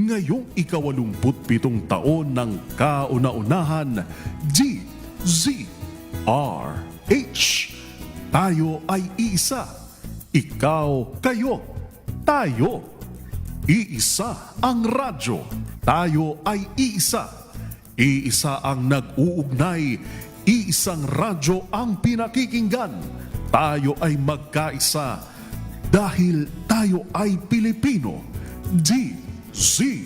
ngayong ika-87 taon ng kauna-unahan DZRH. Tayo ay iisa, ikaw, kayo, tayo. Iisa ang radyo, tayo ay iisa. Iisa ang nag-uugnay, iisang radyo ang pinakikinggan. Tayo ay magkaisa dahil tayo ay Pilipino. DZRH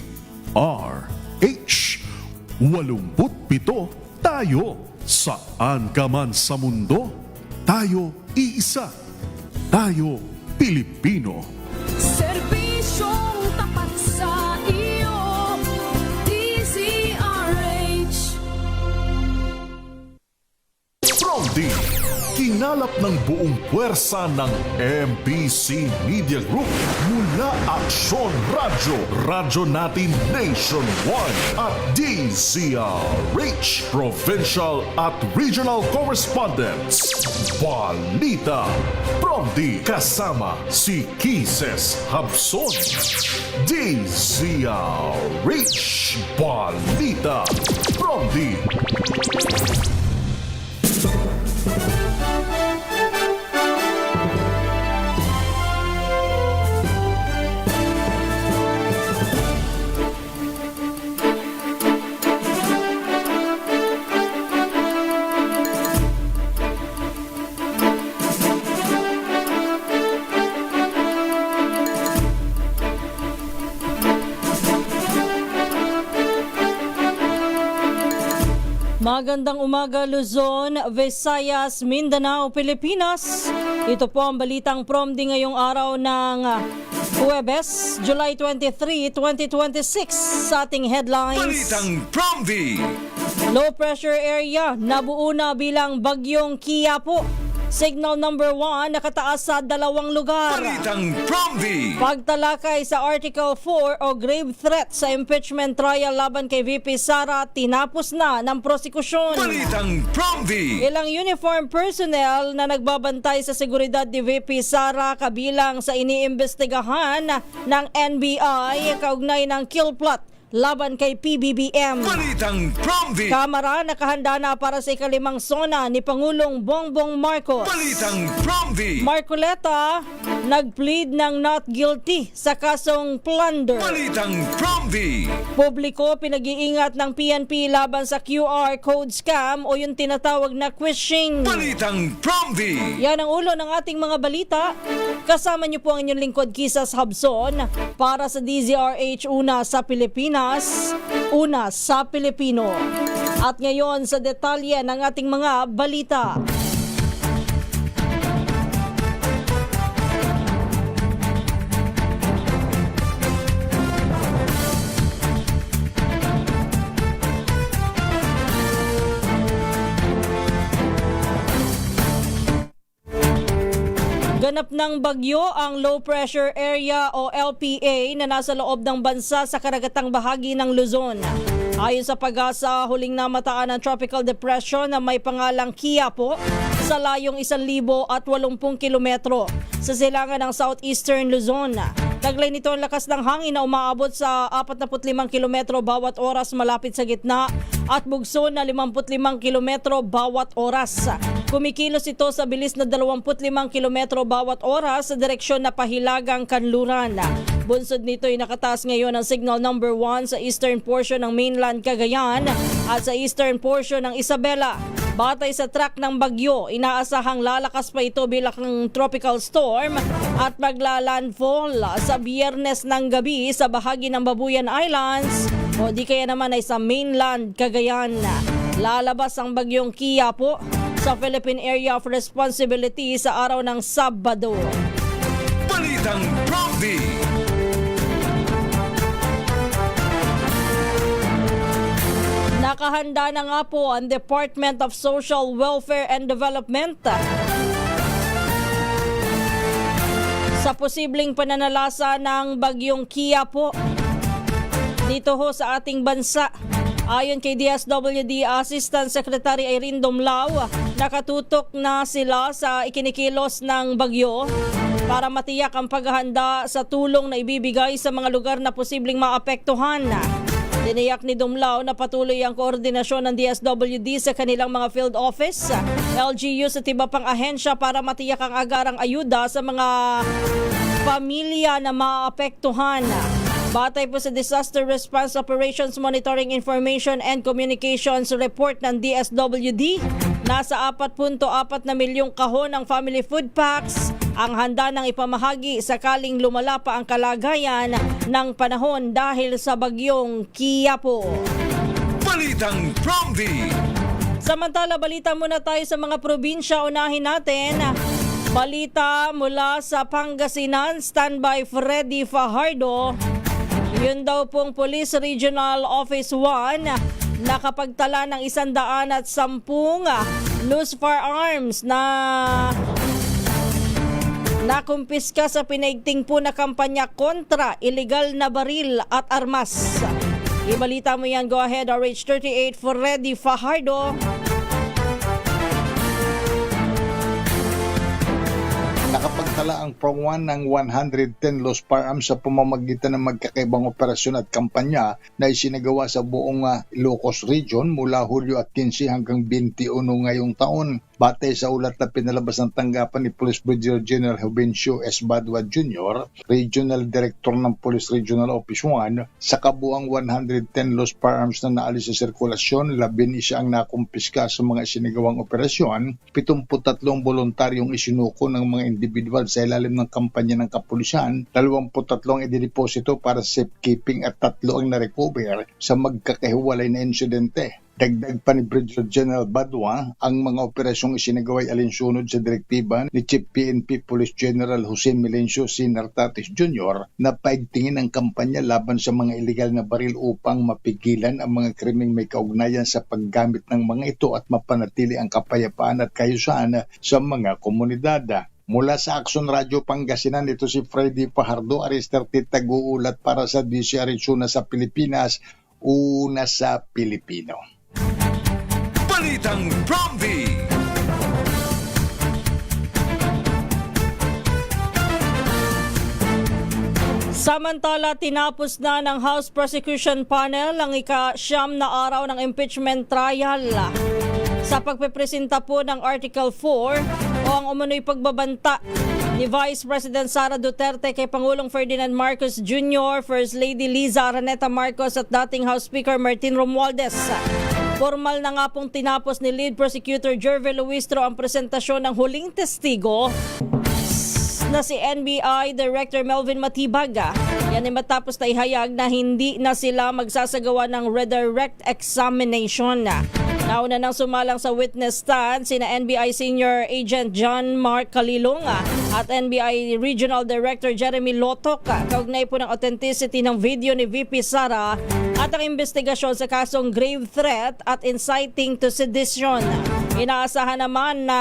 87 tayo. Saan ka man sa mundo, tayo iisa. Tayo Pilipino. Serbisyong tapat sa iyo, DZRH. Pronti, kinalap ng buong puwersa ng MBC Media Group mula Aksyon Radyo, radyo natin nationwide at DZRH, provincial at regional correspondents. Balita, Pronti, kasama si Kises Habson. DZRH, Balita, Pronti. Magandang umaga Luzon, Visayas, Mindanao, Pilipinas. Ito po ang balitang Promdi ngayong araw ng Huwebes, July 23, 2026 sa ating headlines. Balitang Promdi. Low pressure area nabuo na bilang bagyong Quiapo. Signal number 1 nakataas sa 2 lugar. Balitang Promdi. Pagtalakay sa Article 4 o grave threat sa impeachment trial laban kay VP Sara, tinapos na ng prosekusyon. Balitang Promdi. Ilang uniform personnel na nagbabantay sa seguridad ni VP Sara kabilang sa iniimbestigahan ng NBI kaugnay ng kill plot laban kay PBBM. Balitang Promdi. Kamara nakahanda na para sa ikalimang sona ni Pangulong Bongbong Marcos. Balitang Promdi. Marcoleta nag-plead ng not guilty sa kasong plunder. Balitang Promdi. Publiko pinag-iingat ng PNP laban sa QR code scam o yung tinatawag na phishing. Balitang Promdi. Yan ang ulo ng ating mga balita. Kasama niyo po ang inyong lingkod Kisas Habson para sa DZRH, una sa Pilipinas, una sa Pilipino. At ngayon sa detalye ng ating mga balita. Ganap ng bagyo ang low pressure area o LPA na nasa loob ng bansa sa karagatang bahagi ng Luzon. Ayon sa Pag-asa, huling namataan ng tropical depression na may pangalang Quiapo sa layong 1,080 kilometro sa silangan ng southeastern Luzon. Taglay nito ang lakas ng hangin na umaabot sa 45 kilometro bawat oras malapit sa gitna at bugso na 55 kilometro bawat oras. Kumikilos ito sa bilis na 25 kilometro bawat oras sa direksyon na Pahilagang Kanluran. Bunsod nito ay nakataas ngayon ang signal number 1 sa eastern portion ng mainland Cagayan at sa eastern portion ng Isabela. Batay sa track ng bagyo, inaasahang lalakas pa ito bilang tropical storm at maglalandfall sa Biyernes ng gabi sa bahagi ng Babuyan Islands o di kaya naman ay sa mainland Cagayan. Lalabas ang bagyong Quiapo sa Philippine Area of Responsibility sa araw ng Sabado. Balitang Promdi. Nakahanda na nga po ang Department of Social Welfare and Development sa posibleng pananalasa ng bagyong Quiapo dito ho sa ating bansa. Ayon kay DSWD Assistant Secretary Irene Dumlao, nakatutok na sila sa ikinikilos ng bagyo para matiyak ang paghahanda sa tulong na ibibigay sa mga lugar na posibleng maapektuhan. Tiniyak ni Dumlao na patuloy ang koordinasyon ng DSWD sa kanilang mga field office, LGU at iba pang ahensya para matiyak ang agarang ayuda sa mga pamilya na maapektuhan. Batay po sa Disaster Response Operations Monitoring Information and Communications Report ng DSWD, nasa 4.4 na milyong kahon ng family food packs ang handa ng ipamahagi sakaling lumala pa ang kalagayan ng panahon dahil sa bagyong Quiapo. Balitang Promdi. Samantala, balita muna tayo sa mga probinsya. Unahin natin, balita mula sa Pangasinan, standby Freddy Fajardo. Yun daw pong Police Regional Office 1 nakapagtala ng 110 loose firearms na nakumpiska sa pinaigting po na kampanya kontra illegal na baril at armas. Ibalita mo yan, go ahead, RH38 Freddy Fajardo. Nakapagtala ang PRO-1 ng 110 loose firearms sa pamamagitan ng magkakaibang operasyon at kampanya na isinagawa sa buong Ilocos Region mula Hulyo at 15 hanggang 21 ngayong taon. Batay sa ulat na pinalabas ng tanggapan ni Police Brigadier General Jovencio S. Badua Jr., Regional Director ng Police Regional Office 1, sa kabuang 110 loose firearms na naalis sa sirkulasyon, 11 ang nakumpiska sa mga isinagawang operasyon, 73 voluntaryong isinuko ng mga individual sa ilalim ng kampanya ng kapulisan, 23 ang idideposito para sa safekeeping at 3 ang na-recover sa magkakahiwalay na insidente. Dagdag pa ni Brigadier General Badua, ang mga operasyong isinagawa ay alinsunod sa direktiba ni Chief PNP Police General Jose Melencio C. Nartatis Jr. na paigtingin ang kampanya laban sa mga iligal na baril upang mapigilan ang mga krimeng may kaugnayan sa paggamit ng mga ito at mapanatili ang kapayapaan at kayusan sa mga komunidad. Mula sa Action Radio Pangasinan, ito si Freddy Fajardo, RH38 tag-uulat para sa DCRH Una sa Pilipinas, una sa Pilipino. Balitang Promdi. Samantala, tinapos na ng House Prosecution Panel ang ika-9 na araw ng impeachment trial sa pagpepresenta po ng Article 4 o ang umunoy pagbabanta ni Vice President Sara Duterte kay Pangulong Ferdinand Marcos Jr., First Lady Liza Araneta Marcos at dating House Speaker Martin Romualdez. Formal na nga pong tinapos ni Lead Prosecutor Jervy Luistro ang presentasyon ng huling testigo na si NBI Director Melvin Matibag. Yan ay matapos na ihayag na hindi na sila magsasagawa ng redirect examination. Nauna nang sumalang sa witness stand sina NBI Senior Agent John Mark Calilong at NBI Regional Director Jeremy Lotok kaugnay po ng authenticity ng video ni VP Sara at ang investigasyon sa kasong grave threat at inciting to sedition. Inaasahan naman na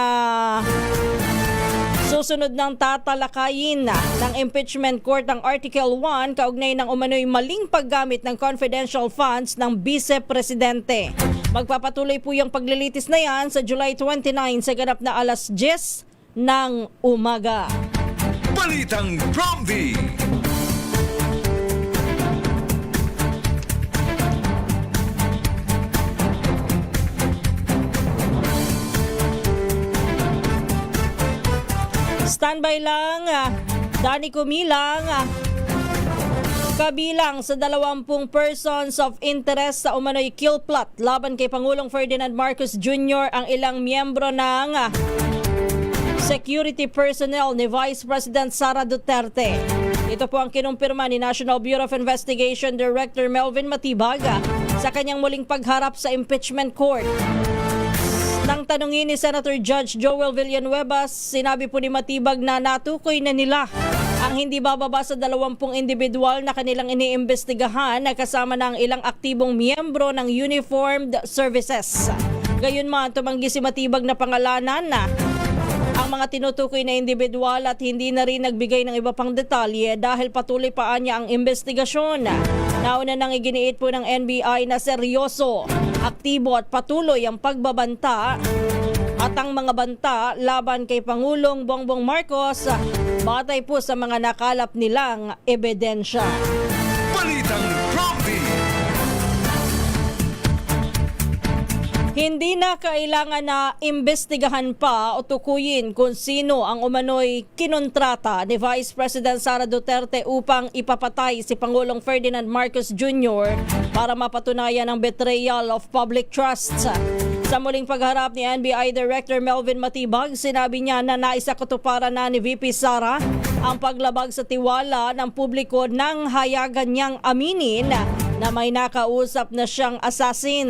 susunod ng tatalakayin ng impeachment court ang Article 1 kaugnay ng umano'y maling paggamit ng confidential funds ng Vice-Presidente. Magpapatuloy po yung paglilitis na yan sa July 29 sa ganap na alas 10 ng umaga. Balitang Promdi. Standby lang, Danny Kumilang, kabilang sa 20 persons of interest sa umano'y kill plot laban kay Pangulong Ferdinand Marcos Jr. ang ilang miyembro ng security personnel ni Vice President Sara Duterte. Ito po ang kinumpirma ni National Bureau of Investigation Director Melvin Matibag sa kanyang muling pagharap sa impeachment court. Nang tanungin ni Senator Judge Joel Villanueva, sinabi po ni Matibag na natukoy na nila ang hindi bababa sa 20 individual na kanilang iniimbestigahan na kasama ng ilang aktibong miyembro ng uniformed services. Gayunman, tumanggi si Matibag na pangalanan na ang mga tinutukoy na individual at hindi na rin nagbigay ng iba pang detalye dahil patuloy pa niya ang investigasyon. Nauna nang iginiit po ng NBI na seryoso, aktibo at patuloy ang pagbabanta at karagdatang mga banta laban kay Pangulong Bongbong Marcos batay po sa mga nakalap nilang ebidensya. Balitang Prompty. Hindi na kailangan na imbestigahan pa o tukuyin kung sino ang umano'y kinontrata ni Vice President Sara Duterte upang ipapatay si Pangulong Ferdinand Marcos Jr. para mapatunayan ang betrayal of public trust. Sa muling pagharap ni NBI Director Melvin Matibag, sinabi niya na naisakatuparan na ni VP Sara ang paglabag sa tiwala ng publiko nang hayagan niyang aminin na may nakausap na siyang assassin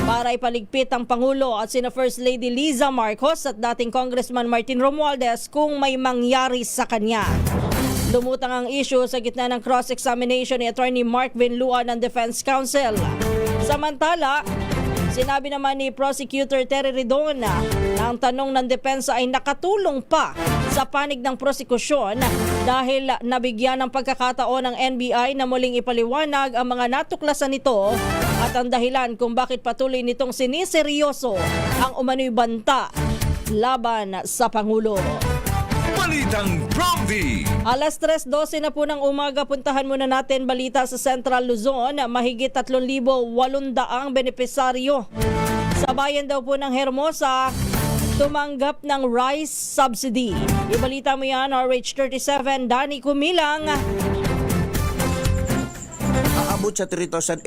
para ipaligpit ang Pangulo at sina First Lady Liza Marcos at dating Congressman Martin Romualdez kung may mangyari sa kanya. Lumutang ang issue sa gitna ng cross-examination ni Attorney Mark Vinlua ng Defense Counsel. Samantala, sinabi naman ni Prosecutor Terry Ridona na ang tanong ng depensa ay nakatulong pa sa panig ng prosekusyon dahil nabigyan ng pagkakataon ng NBI na muling ipaliwanag ang mga natuklasan nito at ang dahilan kung bakit patuloy nitong siniseryoso ang umano'y banta laban sa Pangulo. Balitang Prompty. Alas 3:12 na po ng umaga, puntahan muna natin balita sa Central Luzon. Mahigit 3,800 benepisaryo sa bayan daw po ng Hermosa tumanggap ng rice subsidy. Ibalita mo yan, RH37, Danny Kumilang. Aabot sa 3,850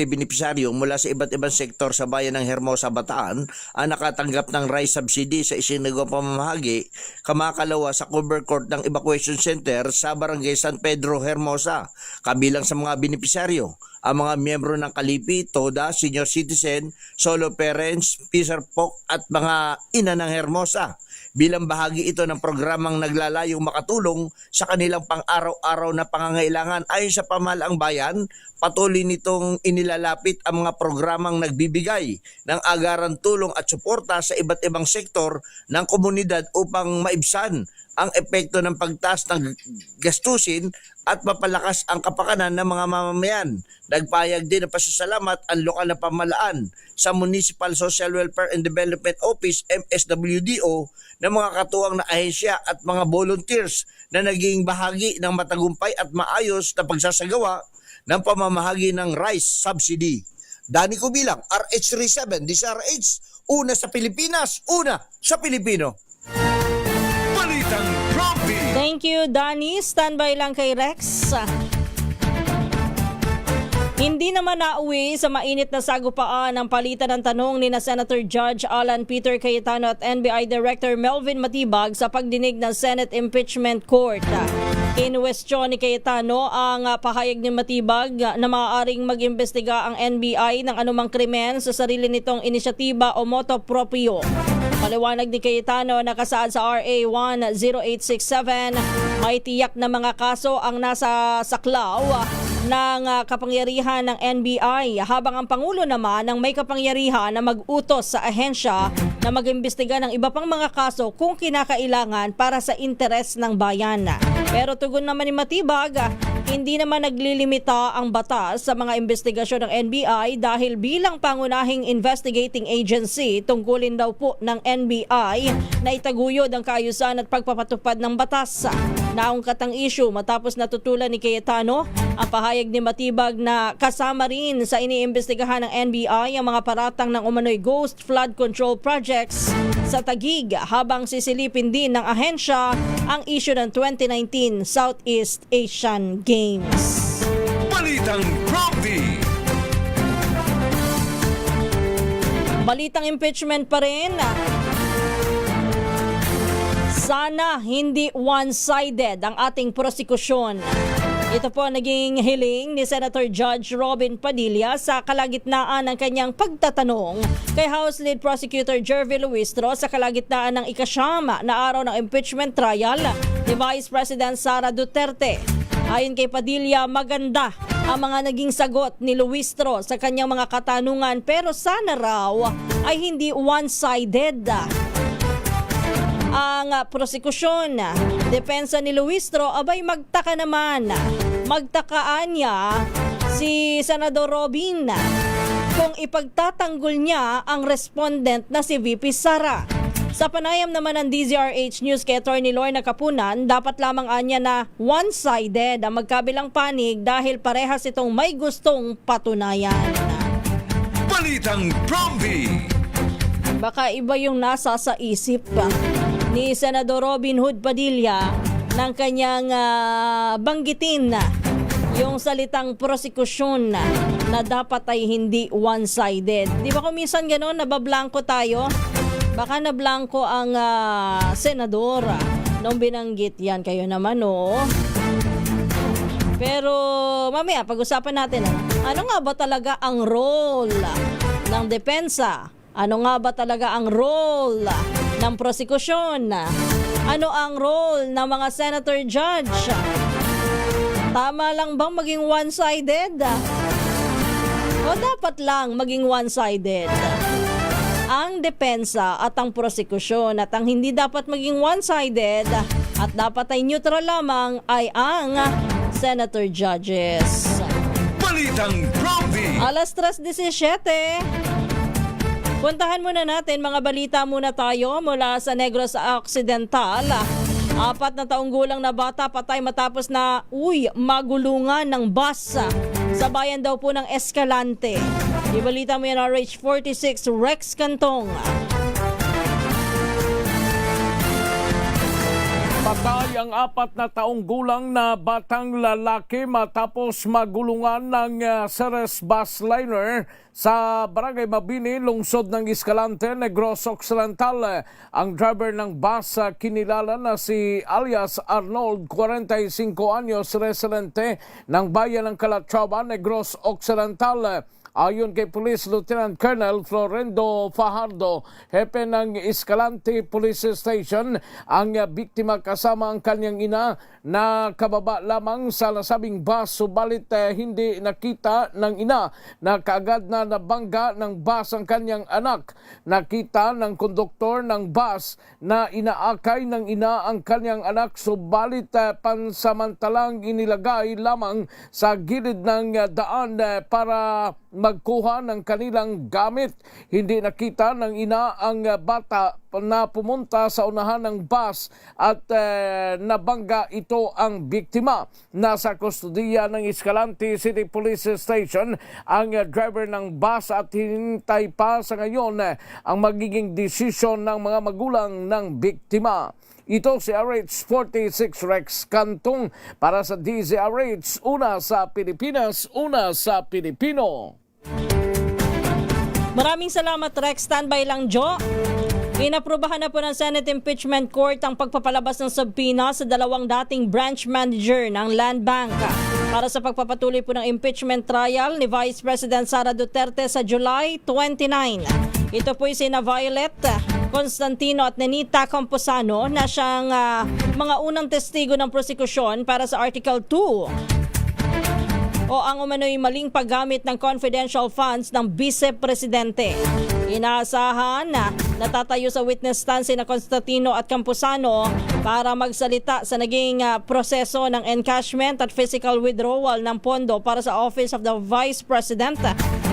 benepisaryo mula sa iba't ibang sektor sa bayan ng Hermosa, Bataan ang nakatanggap ng rice subsidy sa isinagawang pamamahagi kamakalawa sa cover court ng evacuation center sa Barangay San Pedro, Hermosa. Kabilang sa mga benepisaryo ang mga miyembro ng Kalipi, Toda, Senior Citizen, Solo Parents, Peacer Folk at mga ina ng Hermosa. Bilang bahagi ito ng programang naglalayong makatulong sa kanilang pang-araw-araw na pangangailangan. Ayon sa pamahalaang bayan, patuloy nitong inilalapit ang mga programang nagbibigay ng agaran tulong at suporta sa iba't ibang sektor ng komunidad upang maibsan ang epekto ng pagtaas ng gastusin at mapalakas ang kapakanan ng mga mamamayan. Nagpahayag din ng pasasalamat ang lokal na pamahalaan sa Municipal Social Welfare and Development Office MSWDO ng mga katuwang na ahensya at mga volunteers na naging bahagi ng matagumpay at maayos na pagsasagawa ng pamamahagi ng rice subsidy. Danny Kubilang, RH37, DCRH, una sa Pilipinas, una sa Pilipino. Balitang Prompty. Thank you, Danny. Standby lang kay Rex. Hindi naman nauwi sa mainit na sagupaan ang palitan ng tanong ni na Senator Judge Alan Peter Cayetano at NBI Director Melvin Matibag sa pagdinig ng Senate Impeachment Court. Kinwestiyon ni Cayetano ang pahayag ni Matibag na maaaring mag-imbestiga ang NBI ng anumang krimen sa sarili nitong inisyatiba o motu proprio. Paliwanag ni Cayetano na kasaad sa RA 10867, may tiyak na mga kaso ang nasa saklaw ng kapangyarihan ng NBI habang ang Pangulo naman ang may kapangyarihan na mag-utos sa ahensya na mag-imbestiga ng iba pang mga kaso kung kinakailangan para sa interes ng bayan. Pero tugon naman ni Matibag, hindi naman naglilimita ang batas sa mga investigasyon ng NBI dahil bilang pangunahing investigating agency, tungkulin daw po ng NBI na itaguyod ang kaayusan at pagpapatupad ng batas. Naungkat ang issue matapos natutulan ni Cayetano ang pahayag ni Matibag na kasama rin sa iniimbestigahan ng NBI ang mga paratang ng umano'y ghost flood control projects sa Taguig habang sisilipin din ng ahensya ang issue ng 2019 Southeast Asian Games. Balitang Prompty. Balitang impeachment pa rin. Sana hindi one-sided ang ating prosekusyon. Ito po naging hiling ni Senator Judge Robin Padilla sa kalagitnaan ng kanyang pagtatanong kay House Lead Prosecutor Jervy Luistro sa kalagitnaan ng ikasyama na araw ng impeachment trial ni Vice President Sara Duterte. Ayon kay Padilla, maganda ang mga naging sagot ni Luistro sa kanyang mga katanungan pero sana raw ay hindi one-sided ang prosekusyon. Depensa ni Luistro, abay magtaka naman. Magtakaan niya si Senador Robin kung ipagtatanggol niya ang respondent na si VP Sara. Sa panayam naman ng DZRH News kay Atty. Lorna Kapunan, dapat lamang anya na one-sided ang magkabilang panig dahil parehas itong may gustong patunayan. Balitang Promdi. Baka iba yung nasa sa isip ni Senador Robin Hood Padilla ng kanyang banggitin yung salitang prosekusyon na dapat ay hindi one-sided. Di ba kung minsan gano'n, nabablanko tayo? Baka nablangko ang senador nung binanggit yan. Kayo naman, no? Pero mamaya, pag-usapan natin, ano nga ba talaga ang role ng depensa? Ano nga ba talaga ang role ng prosekusyon? Ano ang role ng mga senator judge? Tama lang bang maging one-sided? O dapat lang maging one-sided? Ang depensa at ang prosekusyon, at ang hindi dapat maging one-sided at dapat ay neutral lamang ay ang senator judges. Balitang Promdi. Alas 3:17. Puntahan muna natin, mga balita muna tayo mula sa Negros Occidental. 4 na taong gulang na bata patay matapos na magulungan ng bus sa bayan daw po ng Escalante. Ibalita mo yan, RH46 Rex Cantong. Patay ang 4 na taong gulang na batang lalaki matapos magulungan ng Ceres bus liner sa Barangay Mabini, lungsod ng Escalante, Negros Occidental. Ang driver ng bus kinilala na si alias Arnold, 45 anyos, residente ng bayan ng Calatrava, Negros Occidental. Ayon kay Police Lieutenant Colonel Florendo Fajardo, hepe ng Escalante Police Station, ang biktima kasama ang kanyang ina na kababa lamang sa nasabing bus, subalit hindi nakita ng ina na kaagad na nabangga ng bus ang kanyang anak. Nakita ng konduktor ng bus na inaakay ng ina ang kanyang anak, subalit pansamantalang inilagay lamang sa gilid ng daan para magkuha ng kanilang gamit. Hindi nakita ng ina ang bata na pumunta sa unahan ng bus at nabangga ito ang biktima. Nasa kustudiya ng Escalante City Police Station ang driver ng bus at hinintay pa sa ngayon ang magiging desisyon ng mga magulang ng biktima. Ito si RH46 Rex Cantong para sa DZRH, una sa Pilipinas, una sa Pilipino. Maraming salamat, Rex. Standby lang, Jo. Inaprubahan na po ng Senate Impeachment Court ang pagpapalabas ng subpoena sa 2 dating branch manager ng Land Bank para sa pagpapatuloy po ng impeachment trial ni Vice President Sara Duterte sa July 29. Ito po sina Violet Constantino at Nenita Camposano na siyang mga unang testigo ng prosekusyon para sa Article 2 o ang umano'y maling paggamit ng confidential funds ng Vice-Presidente. Inaasahan na natatayo sa witness stand sina Constantino at Camposano para magsalita sa naging proseso ng encashment at physical withdrawal ng pondo para sa Office of the Vice President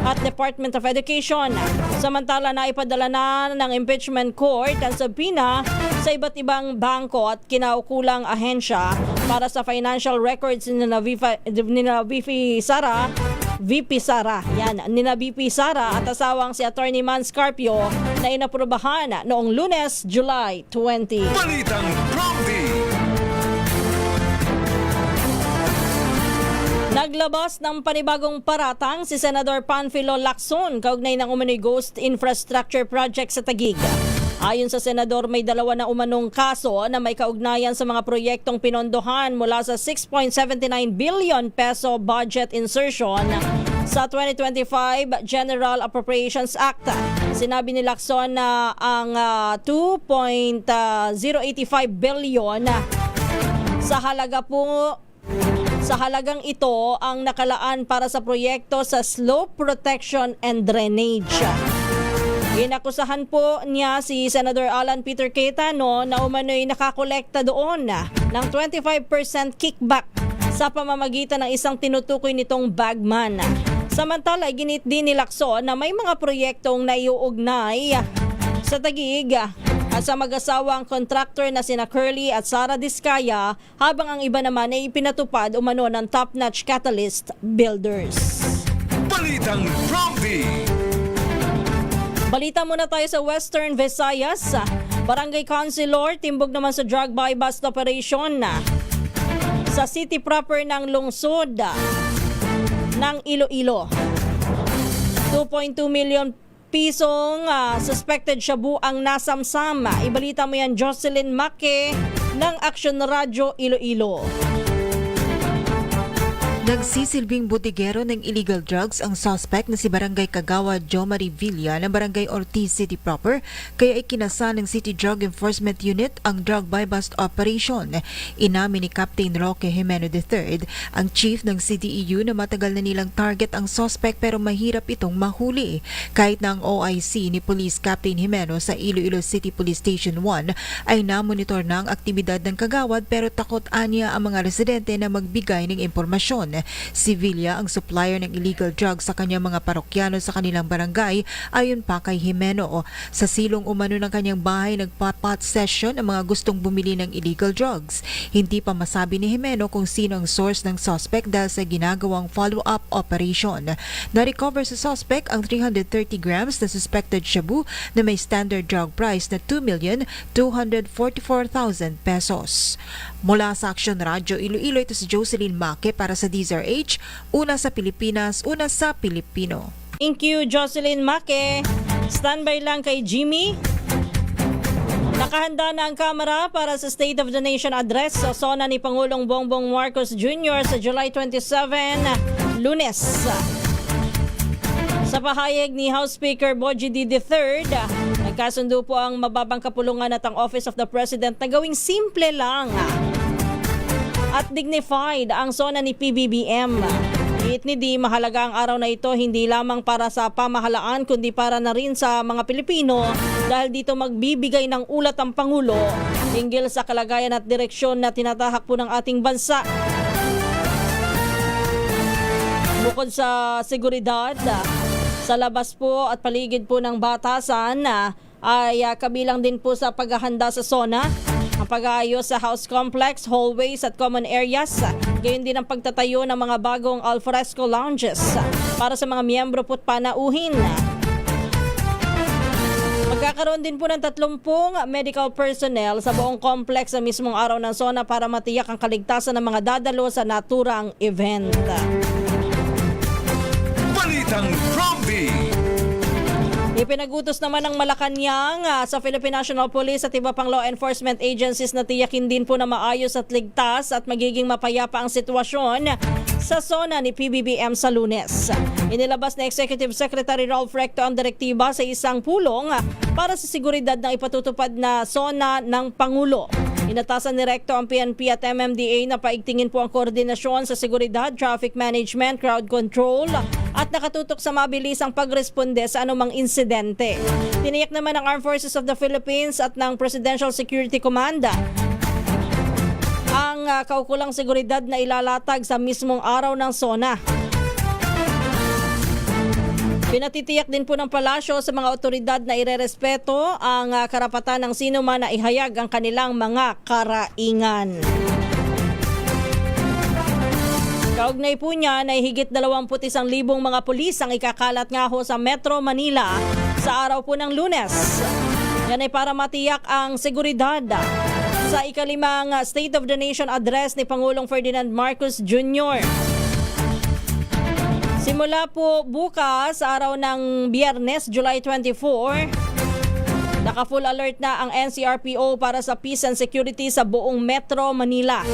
at Department of Education. Samantala na ipadala na ng impeachment court ang subpoena sa iba't ibang bangko at kinaukulang ahensya para sa financial records ni VP Sara. Yan, nina VP Sara at asawang si Attorney Man Scarpio na inaprubahan noong Lunes, July 20. Balitang Promdi. Naglabas ng panibagong paratang si Senador Panfilo Lacson kaugnay ng umano'y ghost infrastructure project sa Taguig. Ayon sa senador, may 2 na umanong kaso na may kaugnayan sa mga proyektong pinondohan mula sa 6.79 billion peso budget insertion sa 2025 General Appropriations Act. Sinabi ni Lacson na ang 2.085 billion sa halagang ito ang nakalaan para sa proyekto sa slope protection and drainage. Inakusahan po niya si Senator Alan Peter Cayetano na umano'y nakakolekta doon ng 25% kickback sa pamamagitan ng isang tinutukoy nitong bagman. Samantala, ginit din ni Lacson na may mga proyektong naiuugnay sa Taguig at at sa mag-asawang contractor na sina Curly at Sara Diskaya, habang ang iba naman ay ipinatupad umano ng Top-Notch Catalyst Builders. Balitang Prompty. Balita muna tayo sa Western Visayas. Barangay Councilor timbog naman sa drug buy bust operation sa city proper ng lungsod ng Iloilo. 2.2 million pisong suspected shabu ang nasamsam. Ibalita mo yan, Jocelyn Make ng Action Radio Iloilo. Nagsisilbing butigero ng illegal drugs ang suspect na si Barangay Kagawad Jomari Villa ng Barangay Ortiz City Proper, kaya ikinasa ng City Drug Enforcement Unit ang drug buy-bust operation. Inamin ni Captain Roque Jimeno III, ang chief ng CDEU, na matagal na nilang target ang suspect pero mahirap itong mahuli. Kahit na ang OIC ni Police Captain Jimeno sa Iloilo City Police Station 1 ay namonitor na ang aktibidad ng Kagawad, pero takot anya ang mga residente na magbigay ng impormasyon. Si Villa ang supplier ng illegal drugs sa kanyang mga parokyano sa kanilang barangay, ayon pa kay Jimeno. Sa silong umano ng kanyang bahay, nagpa-pot session ang mga gustong bumili ng illegal drugs. Hindi pa masabi ni Jimeno kung sino ang source ng suspect dahil sa ginagawang follow-up operation. Na-recover sa suspect ang 330 grams na suspected shabu na may standard drug price na 2,244,000 pesos. Mula sa Action Radio Iloilo, ito si Jocelyn Make para sa DZRH, una sa Pilipinas, una sa Pilipino. Thank you, Jocelyn Make. Standby lang kay Jimmy. Nakahanda na ang kamera para sa State of the Nation address sa sona ni Pangulong Bongbong Marcos Jr. sa July 27, Lunes. Sa pahayag ni House Speaker Bogie D. III, nagkasundo po ang mababang kapulungan at ang Office of the President na gawing simple lang at dignified ang sona ni PBBM. Giit ni D, mahalaga ang araw na ito hindi lamang para sa pamahalaan kundi para na rin sa mga Pilipino, dahil dito magbibigay ng ulat ang Pangulo hinggil sa kalagayan at direksyon na tinatahak po ng ating bansa. Bukod sa seguridad, sa labas po at paligid po ng batasan ay kabilang din po sa paghahanda sa SONA ang pag-aayos sa house complex, hallways at common areas. Gayon din ang pagtatayo ng mga bagong alfresco lounges para sa mga miyembro po't panauhin. Magkakaroon din po ng 30 medical personnel sa buong complex sa mismong araw ng SONA para matiyak ang kaligtasan ng mga dadalo sa naturang event. Balitang Prompty. Ipinagutos naman ng Malacanang sa Philippine National Police at iba pang law enforcement agencies na tiyakin din po na maayos at ligtas at magiging mapayapa ang sitwasyon sa SONA ni PBBM sa Lunes. Inilabas na Executive Secretary Ralph Recto ang direktiba sa isang pulong para sa seguridad ng ipatutupad na SONA ng Pangulo. Inatasan ni Recto ang PNP at MMDA na paigtingin po ang koordinasyon sa seguridad, traffic management, crowd control at nakatutok sa mabilisang pagresponde sa anumang insidente. Tiniyak naman ng Armed Forces of the Philippines at ng Presidential Security Command ang kaukulang seguridad na ilalatag sa mismong araw ng SONA. Pinatitiyak din po ng palasyo sa mga otoridad na irerespeto ang karapatan ng sino man na ihayag ang kanilang mga karaingan. Kaugnay po niya na higit 21,000 mga pulis ang ikakalat nga ho sa Metro Manila sa araw po ng Lunes. Yan ay para matiyak ang seguridad sa ikalimang State of the Nation address ni Pangulong Ferdinand Marcos Jr. Simula po bukas, araw ng Biyernes, July 24, naka-full alert na ang NCRPO para sa peace and security sa buong Metro Manila.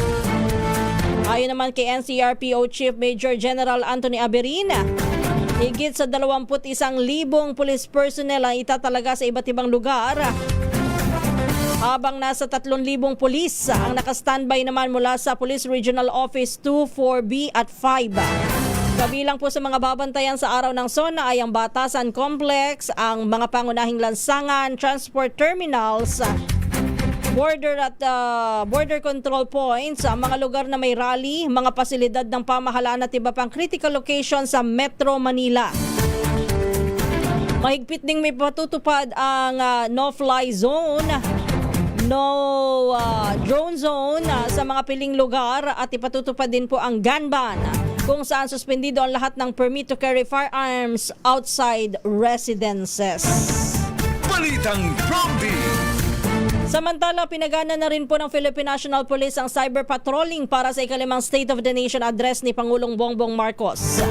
Ayon naman kay NCRPO Chief Major General Anthony Aberina, higit sa 21,000 police personnel ang itatalaga sa iba't ibang lugar, habang nasa 3,000 pulis ang naka-standby naman mula sa Police Regional Office 2, 4B at 5. Kabilang po sa mga babantayan sa araw ng SONA ay ang Batasan Complex, ang mga pangunahing lansangan, transport terminals, border at border control points, ang mga lugar na may rally, mga pasilidad ng pamahalaan at iba pang critical location sa Metro Manila. Mahigpit ding may patutupad ang no-fly zone no drone zone sa mga piling lugar at ipatutupad din po ang gun ban kung saan suspendido ang lahat ng permit to carry firearms outside residences. Balitang Zombie. Samantala, pinagana na rin po ng Philippine National Police ang cyber patrolling para sa ikalimang State of the Nation address ni Pangulong Bongbong Marcos.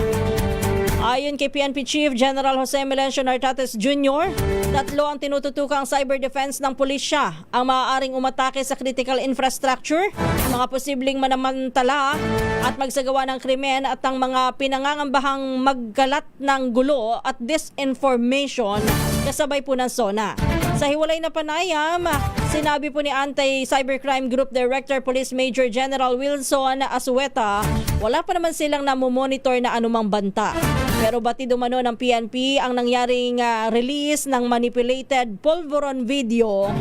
Ayon kay PNP Chief General Jose Melencio Nartates Jr., 3 ang tinututukang cyber defense ng pulisya ang maaaring umatake sa critical infrastructure, mga posibleng manamantala at magsagawa ng krimen at ang mga pinangangambahang magkalat ng gulo at disinformation kasabay po ng SONA. Sa hiwalay na panayam, sinabi po ni Anti-Cybercrime Group Director Police Major General Wilson Asueta, wala pa naman silang namomonitor na anumang banta. Pero batid umano ng PNP ang nangyaring release ng manipulated pulveron video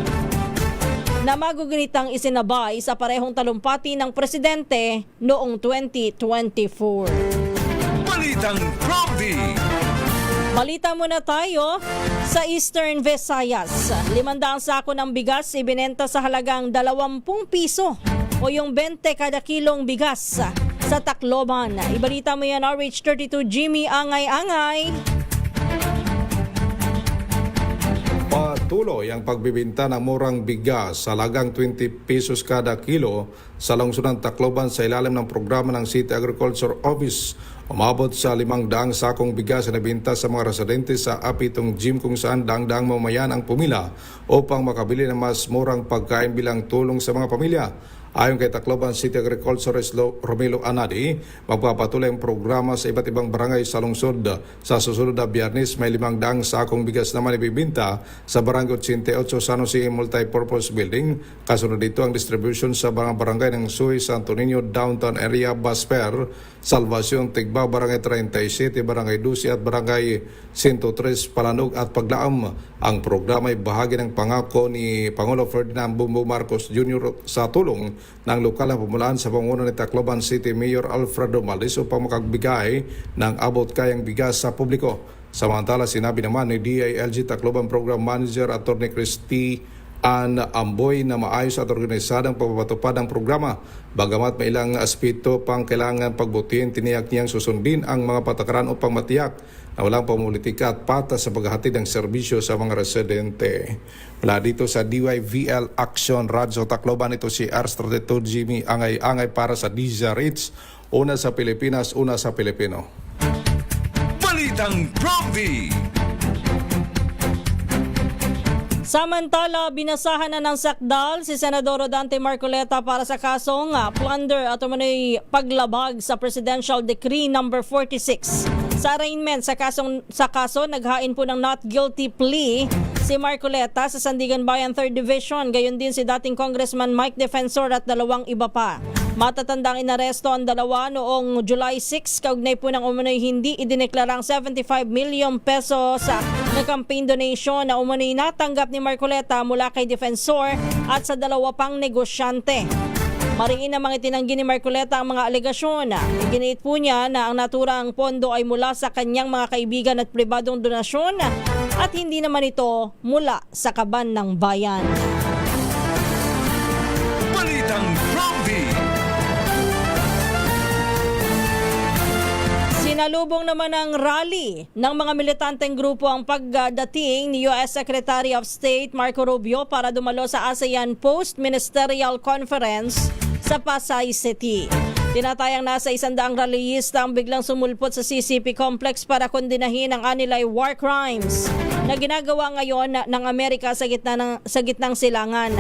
na magugunitang isinabay sa parehong talumpati ng presidente noong 2024. Balitang Zombie. Balita muna tayo sa Eastern Visayas. 500 sako ng bigas ibinenta sa halagang 20 piso o yung 20 kada kilong bigas sa Tacloban. Ibalita mo yan, RH32 Jimmy Angay-Angay. Patuloy ang pagbibenta ng murang bigas sa halagang 20 pesos kada kilo sa lungsod ng Tacloban sa ilalim ng programa ng City Agriculture Office. Umabot sa 500 sakong bigas na nabenta sa mga residente sa Apitong Gym kung saan daang-daang mamayan ang pumila upang makabili ng mas murang pagkain bilang tulong sa mga pamilya. Ayon kay Tacloban City Agriculturist Romelo Anadi, magpapatuloy ang programa sa iba't ibang barangay sa lungsod. Sa susunod na Biyernes, may 500 sakong bigas naman ibibinta sa Barangay 88 San Jose Multipurpose Building. Kasunod dito ang distribution sa mga barangay ng Suy, Santo Niño, Downtown Area, Basper, Salvacion, Tigba, Barangay 37, Barangay 12 at Barangay 103, Palanog at Paglaam. Ang programa ay bahagi ng pangako ni Pangulo Ferdinand Bongbong Marcos Jr. sa tulong ng lokal na pumulaan sa pamumuno ni Tacloban City Mayor Alfredo Maldis upang makagbigay ng abot-kayang bigas sa publiko. Samantala, sinabi naman ni DILG Tacloban Program Manager Atty. Christy Ann Amboy na maayos at organisadang pagpapatupad ng programa. Bagamat may ilang aspeto pang kailangan pagbutihin, tiniyak niyang susundin ang mga patakaran upang matiyak na walang pamulitika at patas sa paghahatid ng serbisyo sa mga residente. Mula dito sa DYVL Action Radyo Tacloban, ito si RH32 Jimmy Angay-Angay para sa DZRH. Una sa Pilipinas, una sa Pilipino. Balitang Zombie. Samantala, binasahan na ng sakdal si Senador Rodante Marcoleta para sa kasong plunder at umano'y paglabag sa Presidential Decree No. 46. Sa arraignment sa kaso, naghain po ng not guilty plea si Marcoleta sa Sandigan Bayan 3rd Division, gayon din si dating Congressman Mike Defensor at 2 iba pa. Matatandang inaresto ang 2 noong July 6 kaugnay po ng umano'y hindi idineklarang 75 million pesos na campaign donation na umano'y natanggap ni Marcoleta mula kay Defensor at sa 2 pang negosyante. Mariin namang itinanggi ni Marcoleta ang mga alegasyon. Iginiit po niya na ang naturang pondo ay mula sa kanyang mga kaibigan at pribadong donasyon at hindi naman ito mula sa kaban ng bayan. Balitang Zombie. Sinalubong naman ng rally ng mga militanteng grupo ang pagdating ni U.S. Secretary of State Marco Rubio para dumalo sa ASEAN Post-Ministerial Conference sa Pasay City. Tinatayang nasa 100 rallyista ang biglang sumulpot sa CCP complex para kondinahin ang anilay war crimes na ginagawa ngayon ng Amerika sa gitnang silangan.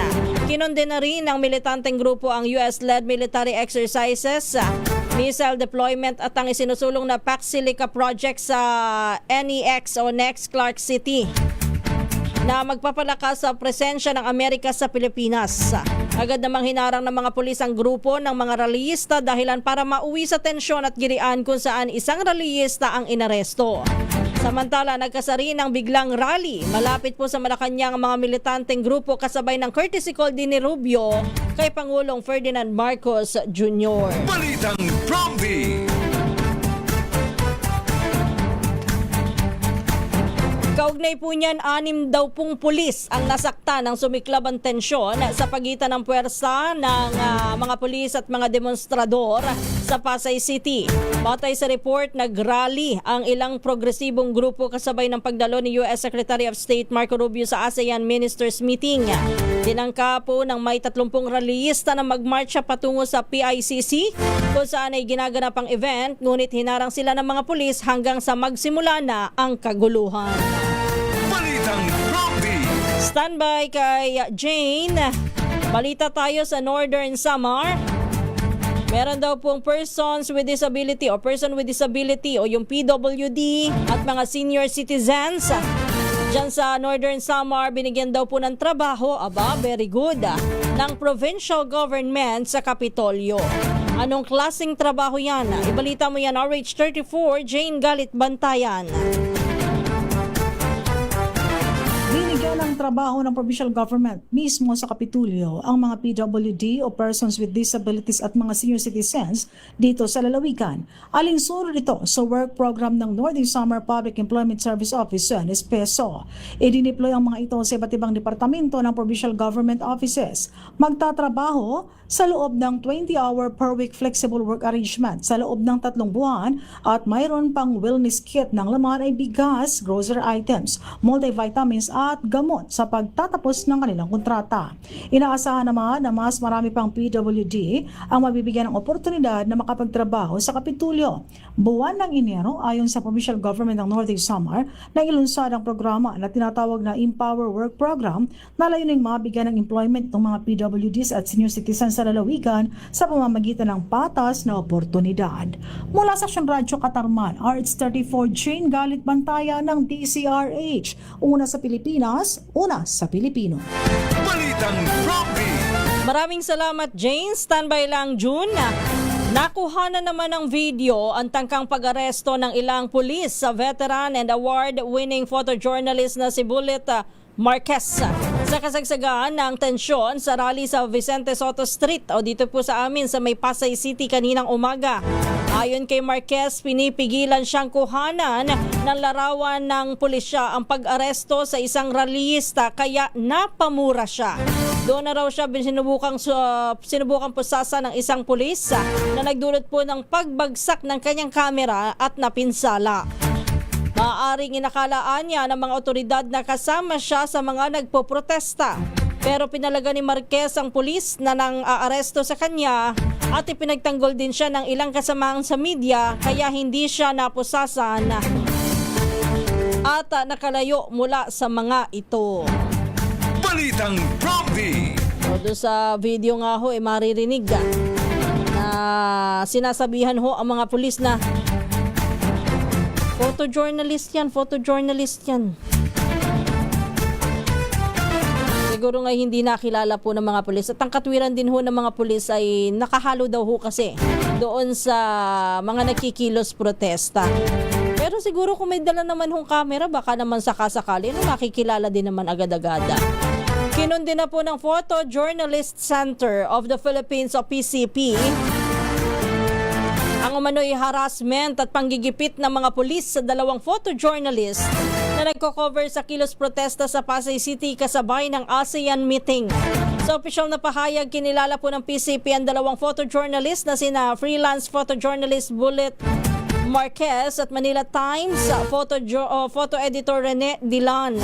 Kinondena rin ng militanteng grupo ang US-led military exercises, missile deployment at ang isinusulong na Pax Silica project sa NEX o NEX Clark City na magpapalakas sa presensya ng Amerika sa Pilipinas. Agad namang hinarang ng mga pulis ang grupo ng mga rallyista dahilan para mauwi sa tensyon at girian kung saan isang rallyista ang inaresto. Samantala, nagkasari ng biglang rally malapit po sa Malacanang mga militanteng grupo kasabay ng courtesy call din ni Rubio kay Pangulong Ferdinand Marcos Jr. Balitang Zombie. Kaugnay po niyan, 6 daw pong pulis ang nasaktan ng sumiklab ang tensyon sa pagitan ng puwersa ng mga pulis at mga demonstrador sa Pasay City. Batay sa report, nagrally ang ilang progresibong grupo kasabay ng pagdalo ni U.S. Secretary of State Marco Rubio sa ASEAN Ministers Meeting. Tinangka po ng may 30 rallyista na magmarcha patungo sa PICC kung saan ay ginaganap ang event, ngunit hinarang sila ng mga pulis hanggang sa magsimula na ang kaguluhan. Balitang Prompty. Standby kay Jane. Balita tayo sa Northern Samar. Meron daw pong persons with disability o person with disability o yung PWD at mga senior citizens. Diyan sa Northern Samar, binigyan daw po ng trabaho, very good, ng provincial government sa Kapitolyo. Anong klaseng trabaho yan? Ibalita mo yan, RH34, Jane Galit Bantayan. Binigyan ng trabaho ng provincial government mismo sa Kapitolyo ang mga PWD o persons with disabilities at mga senior citizens dito sa lalawigan. Alinsunod ito sa work program ng Northern Samar Public Employment Service Office NSPESO. Idiniploy ang mga ito sa iba't ibang departamento ng provincial government offices. Magtatrabaho sa loob ng 20-hour per week flexible work arrangement sa loob ng 3 buwan at mayroon pang wellness kit ng laman ay bigas, grocery items, multivitamins at gamot sa pagtatapos ng kanilang kontrata. Inaasahan naman na mas marami pang PWD ang mabibigyan ng oportunidad na makapagtrabaho sa Kapitolyo. Buwan ng Enero, ayon sa provincial government ng Northern Samar, na ilunsad ang programa na tinatawag na Empower Work Program na layuning mabigyan ng employment ng mga PWDs at senior citizens sa lalawigan sa pamamagitan ng patas na oportunidad. Mula sa Aksyon Radyo Katarman, RH34 Jane Galit Bantaya ng DCRH. Una sa Pilipinas, una sa Pilipino. Balitang Prompty. Maraming salamat, Jane. Standby lang, June. Nakuha na naman ng video ang tangkang pag-aresto ng ilang pulis sa veteran and award-winning photojournalist na si Bullet Marquez sa kasagsagaan ng tensyon sa rally sa Vicente Soto Street o dito po sa amin sa may Pasay City kaninang umaga. Ayon kay Marquez, pinipigilan siyang kuhanan ng larawan ng pulisya ang pag-aresto sa isang rallyista kaya napamura siya. Doon na raw siya sinubukang pusasa ng isang pulis na nagdulot po ng pagbagsak ng kanyang kamera at napinsala. Maaaring inakalaan niya ng mga otoridad na kasama siya sa mga nagpoprotesta. Pero pinalaga ni Marquez ang pulis na nang aaresto sa kanya at ipinagtanggol din siya ng ilang kasamaang sa media kaya hindi siya napusasan at nakalayo mula sa mga ito. Balitang Prompty. O doon sa video nga ho, maririnig na sinasabihan ho ang mga pulis na photojournalist yan. Siguro nga hindi nakilala po ng mga pulis. At ang katwiran din ho ng mga pulis ay nakahalo daw ho kasi doon sa mga nakikilos protesta. Pero siguro kung may dala naman hong camera, baka naman sakasakali, makikilala din naman agad-agada. Kinundi na po ng Photojournalist Center of the Philippines o PCP ang umano'y harassment at panggigipit ng mga pulis sa 2 photojournalist na nagko-cover sa kilos protesta sa Pasay City kasabay ng ASEAN meeting. Sa opisyal na pahayag, kinilala po ng PCP ang 2 photojournalist na sina freelance photojournalist Bullet Marquez at Manila Times photo editor Rene Dilan.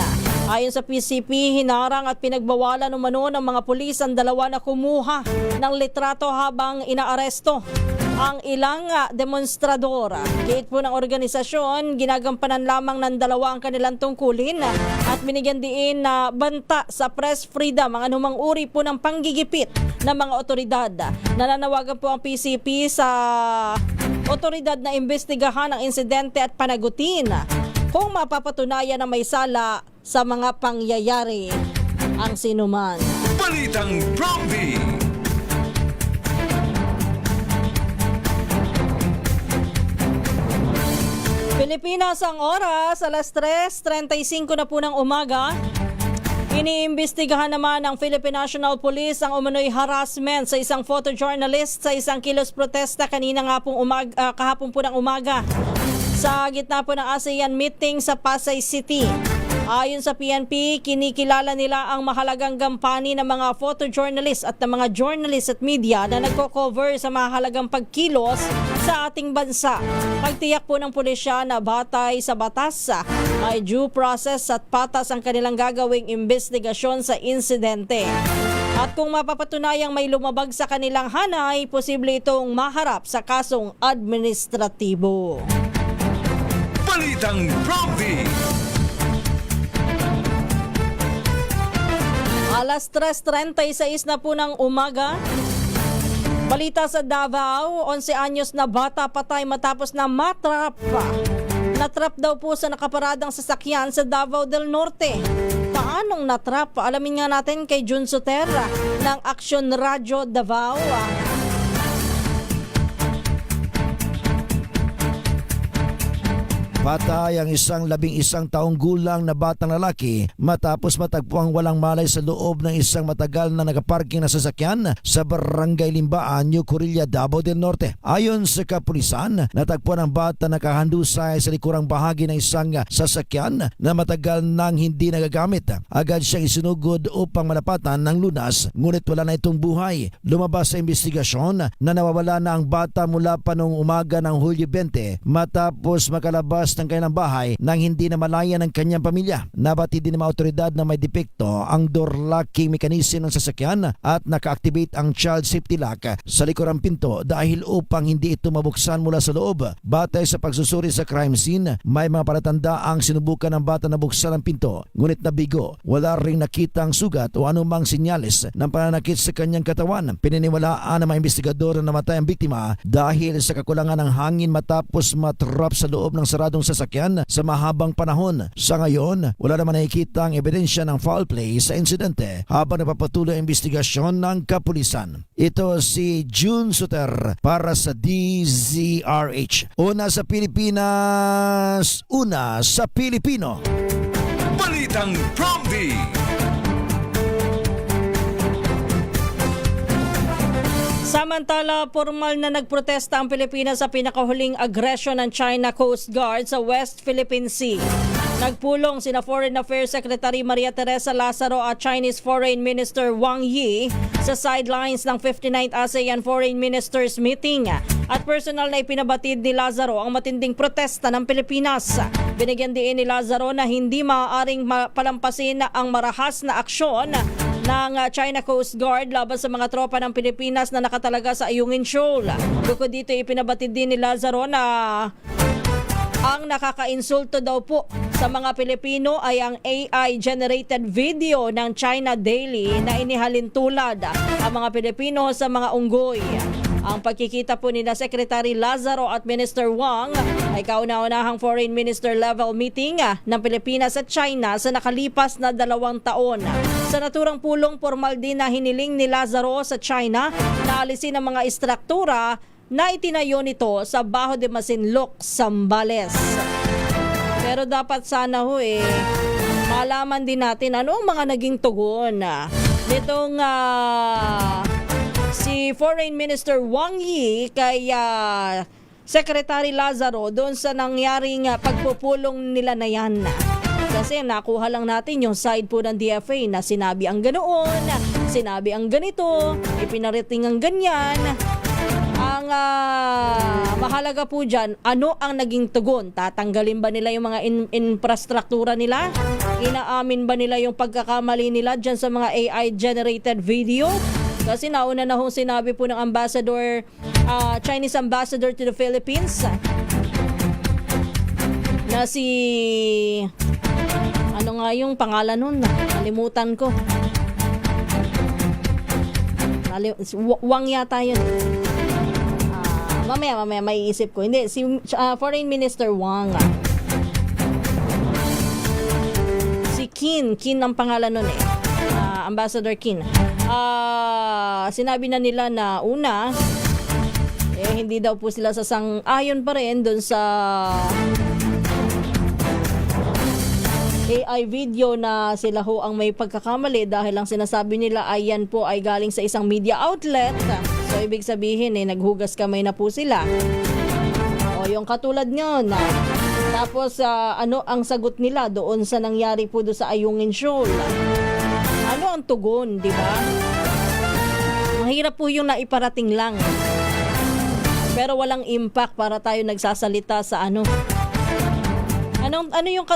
Ayon sa PCP, hinarang at pinagbawalan umano ng mga pulis ang 2 na kumuha ng litrato habang inaaresto ang ilang demonstrador. Gate po ng organisasyon, ginagampanan lamang ng 2 ang kanilang tungkulin at binigyan din na banta sa press freedom ang anumang uri po ng panggigipit ng mga otoridad. Nananawagan po ang PCP sa otoridad na imbestigahan ang insidente at panagutin kung mapapatunayan na may sala sa mga pangyayari ang sinuman. Balitang Prompty. Pilipinas ang oras, alas 3:35 na po ng umaga. Iniimbestigahan naman ng Philippine National Police ang umano'y harassment sa isang photojournalist sa isang kilos protesta kahapon po ng umaga sa gitna po ng ASEAN meeting sa Pasay City. Ayon sa PNP, kinikilala nila ang mahalagang gampani ng mga photojournalist at ng mga journalist at media na nagko-cover sa mahalagang pagkilos sa ating bansa. Pagtiyak po ng pulisya na batay sa batas, may due process at patas ang kanilang gagawing investigasyon sa insidente. At kung mapapatunayang may lumabag sa kanilang hanay, posible itong maharap sa kasong administratibo. Balitang Prompty. Alas 3:36 na po ng umaga. Balita sa Davao, 11 anyos na bata patay matapos na matrap. Natrap daw po sa nakaparadang sasakyan sa Davao del Norte. Paanong natrap? Alamin nga natin kay Jun Soterra ng Action Radio Davao. Patay ang isang 11 taong gulang na batang lalaki matapos matagpuang walang malay sa loob ng isang matagal na nakaparking na sasakyan sa Barangay Limbaan, New Corilla, Davao del Norte. Ayon sa kapulisan, natagpuan ang bata nakahandusay sa likurang bahagi ng isang sasakyan na matagal nang hindi nagagamit. Agad siyang isinugod upang malapatan ng lunas, ngunit wala na itong buhay. Lumabas sa investigasyon na nawawala na ang bata mula pa noong umaga ng Hulyo 20 matapos makalabas ng kanilang bahay nang hindi na malaya ng kanyang pamilya. Nabati din ng mga otoridad na may depekto ang door locking mechanism ng sasakyan at naka-activate ang child safety lock sa likurang pinto dahil upang hindi ito mabuksan mula sa loob. Batay sa pagsusuri sa crime scene, may mga palatanda ang sinubukan ng bata na buksan ang pinto, ngunit nabigo. Wala ring nakitang sugat o anumang senyales ng pananakit sa kanyang katawan. Pininiwalaan ng mga investigador na namatay ang biktima dahil sa kakulangan ng hangin matapos matrap sa loob ng saradong sasakyan sa mahabang panahon. Sa ngayon, wala naman nakikita ang ebidensya ng foul play sa insidente habang napapatuloy ang investigasyon ng kapulisan. Ito si June Suter para sa DZRH. Una sa Pilipinas, una sa Pilipino. Balitang Prompty. Samantala, formal na nagprotesta ang Pilipinas sa pinakahuling agresyon ng China Coast Guard sa West Philippine Sea. Nagpulong sina Foreign Affairs Secretary Maria Teresa Lazaro at Chinese Foreign Minister Wang Yi sa sidelines ng 59th ASEAN Foreign Ministers Meeting. At personal na ipinabatid ni Lazaro ang matinding protesta ng Pilipinas. Binigyan din ni Lazaro na hindi maaaring palampasin ang marahas na aksyon ng China Coast Guard laban sa mga tropa ng Pilipinas na nakatalaga sa Ayungin Shoal. Bukod dito, ipinabatid din ni Lazaro na ang nakakainsulto daw po sa mga Pilipino ay ang AI-generated video ng China Daily na inihalin tulad ang mga Pilipino sa mga unggoy. Ang pagkikita po ni Secretary Lazaro at Minister Wang ay kauna-unahang foreign minister level meeting ng Pilipinas at China sa nakalipas na 2 taon. Sa naturang pulong, formal din na hiniling ni Lazaro sa China na alisin ang mga istruktura na itinayo nito sa Bajo de Masinloc, Zambales. Pero dapat sana malaman din natin ano ang mga naging tugon nitong si Foreign Minister Wang Yi kay Secretary Lazaro doon sa nangyaring pagpupulong nila na yan. Kasi nakuha lang natin yung side po ng DFA na sinabi ang ganoon, sinabi ang ganito, ipinarating ang ganyan. Ang mahalaga po dyan, ano ang naging tugon? Tatanggalin ba nila yung mga infrastruktura nila? Inaamin ba nila yung pagkakamali nila dyan sa mga AI-generated video? Kasi nauna na hong sinabi po ng ambassador, Chinese ambassador to the Philippines na si ano nga yung pangalan nun? Nalimutan ko. Wang yata yun. Mamaya may isip ko. Hindi, si Foreign Minister Wang. Si Qin ang pangalan nun Ambassador Qin. Sinabi na nila na una, hindi daw po sila sasang-ayon pa rin dun sa AI video na sila ho ang may pagkakamali dahil ang sinasabi nila ay yan po ay galing sa isang media outlet. So ibig sabihin naghugas kamay na po sila. O yung katulad nyo na Tapos ano ang sagot nila doon sa nangyari po doon sa Ayungin Shoal? Ano ang tugon, di ba? Mahirap po yung naiparating lang. Pero walang impact para tayo nagsasalita sa ano. Ano yung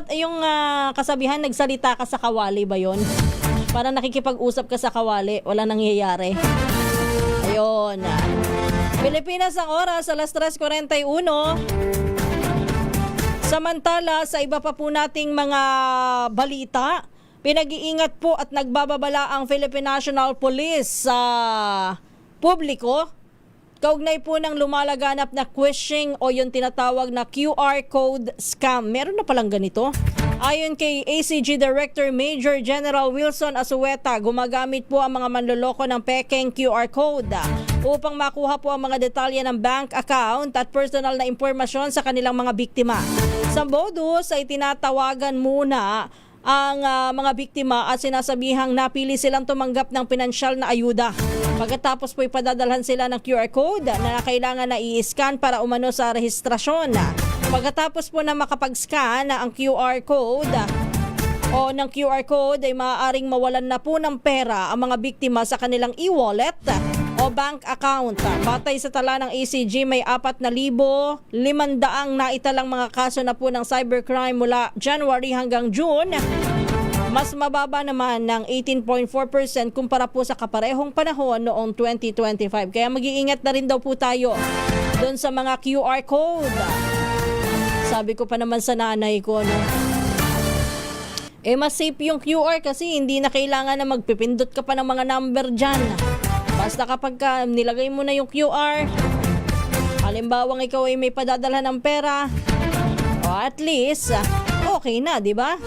kasabihan, nagsalita ka sa kawali ba yon? Para nakikipag-usap ka sa kawali, wala nangyayari. Ayun. Pilipinas ang oras, alas 3:41. Samantala, sa iba pa po nating mga balita, pinag-iingat po at nagbababala ang Philippine National Police sa publiko kaugnay po ng lumalaganap na phishing o yung tinatawag na QR code scam. Meron na palang ganito. Ayon kay ACG Director Major General Wilson Asueta, gumagamit po ang mga manloloko ng pekeng QR code upang makuha po ang mga detalye ng bank account at personal na impormasyon sa kanilang mga biktima. Sa modus ay tinatawagan muna ang mga biktima at sinasabihang napili silang tumanggap ng pinansyal na ayuda. Pagkatapos po ipadadalhan sila ng QR code na kailangan na i-scan para umano sa rehistrasyon. Pagkatapos po na makapag-scan ang QR code ng QR code ay maaaring mawalan na po ng pera ang mga biktima sa kanilang e-wallet o bank account. Batay sa tala ng ACG, may 4,500 naitalang mga kaso na po ng cybercrime mula January hanggang June. Mas mababa naman ng 18.4% kumpara po sa kaparehong panahon noong 2025. Kaya mag-iingat na rin daw po tayo doon sa mga QR code. Sabi ko pa naman sa nanay ko, no? Mas safe yung QR kasi hindi na kailangan na magpipindot ka pa ng mga number dyan. Basta kapag nilagay mo na yung QR, halimbawang ikaw ay may padadala ng pera, o at least, okay na, di ba?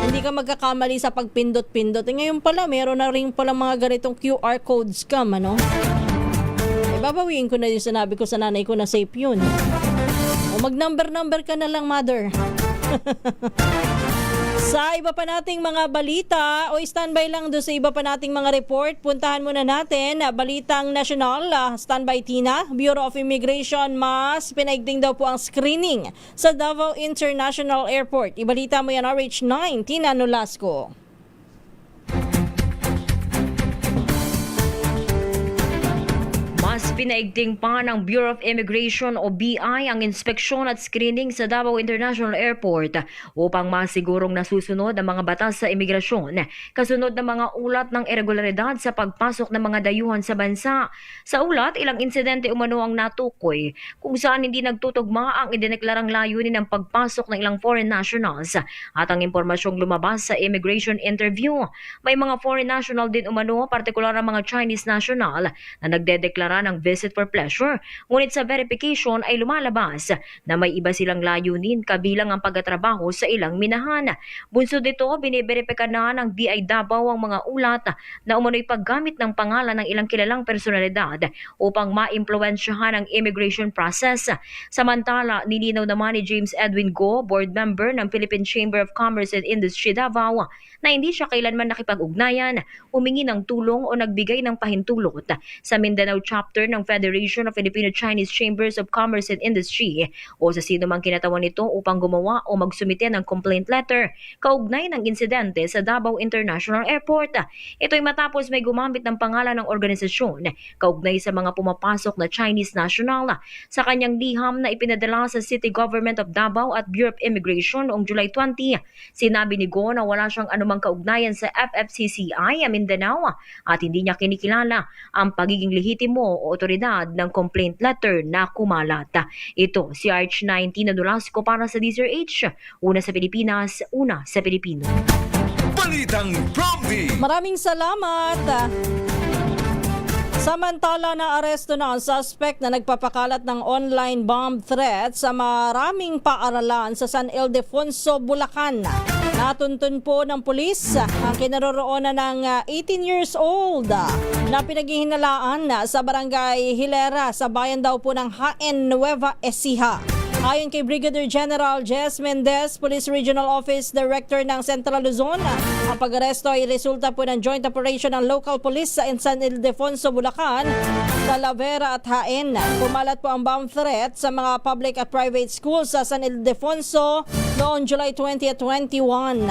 Hindi ka magkakamali sa pagpindot-pindot. Ngayon pala, meron na rin pala mga ganitong QR code scam, ano? Babawiin ko na yung sinabi ko sa nanay ko na safe yun. O mag-number ka na lang, mother. Sa iba pa nating mga balita, o standby lang doon sa iba pa nating mga report, puntahan muna natin Balitang National. Standby Tina, Bureau of Immigration, mas pinaigting daw po ang screening sa Davao International Airport. Ibalita mo yan, RH9, Tina Nolasco. Mas pinaigting pa ng Bureau of Immigration o BI ang inspeksyon at screening sa Davao International Airport upang masigurong nasusunod ang mga batas sa imigrasyon kasunod ng mga ulat ng irregularidad sa pagpasok ng mga dayuhan sa bansa. Sa ulat, ilang insidente umano ang natukoy kung saan hindi nagtutugma ang idineklarang layunin ng pagpasok ng ilang foreign nationals at ang impormasyong lumabas sa immigration interview. May mga foreign national din umano, partikular ang mga Chinese national na nagdedeklara ng visit for pleasure. Ngunit sa verification ay lumalabas na may iba silang layunin kabilang ang pagtatrabaho sa ilang minahan. Bunsod dito, biniberipika na ng BI Davao ang mga ulat na umano'y paggamit ng pangalan ng ilang kilalang personalidad upang ma-impluwensyahan ang immigration process. Samantala, nilinaw naman ni James Edwin Go, board member ng Philippine Chamber of Commerce and Industry Davao, na hindi siya kailanman nakipag-ugnayan, humingi ng tulong o nagbigay ng pahintulot sa Mindanao Chapter ng Federation of Filipino-Chinese Chambers of Commerce and Industry o sa sino mang kinatawan nito upang gumawa o magsumite ng complaint letter kaugnay ng insidente sa Davao International Airport. Ito'y matapos may gumamit ng pangalan ng organisasyon kaugnay sa mga pumapasok na Chinese national. Sa kanyang liham na ipinadala sa City Government of Davao at Bureau of Immigration noong July 20, sinabi ni Go na wala siyang anumang kaugnayan sa FFCCI Mindanao at hindi niya kinikilala ang pagiging lehitimo o otoridad ng complaint letter na kumalat. Ito si RH9 Tina Nolasco para sa DZRH. Una sa Pilipinas, una sa Pilipino. Balitang Prompty. Maraming salamat. Samantala na aresto na ang suspect na nagpapakalat ng online bomb threat sa maraming paaralan sa San Ildefonso, Bulacan. Natuntun po ng pulis ang kinaroroonan ng 18 years old na pinaghihinalaan sa barangay Hilera sa bayan daw po ng Haen, Nueva Ecija. Ayon kay Brigadier General Jess Mendez, Police Regional Office Director ng Central Luzon, ang pag-aresto ay resulta po ng joint operation ng local police sa San Ildefonso, Bulacan, Talavera at Jaén. Kumalat po ang bomb threat sa mga public at private schools sa San Ildefonso noong July 20, 21.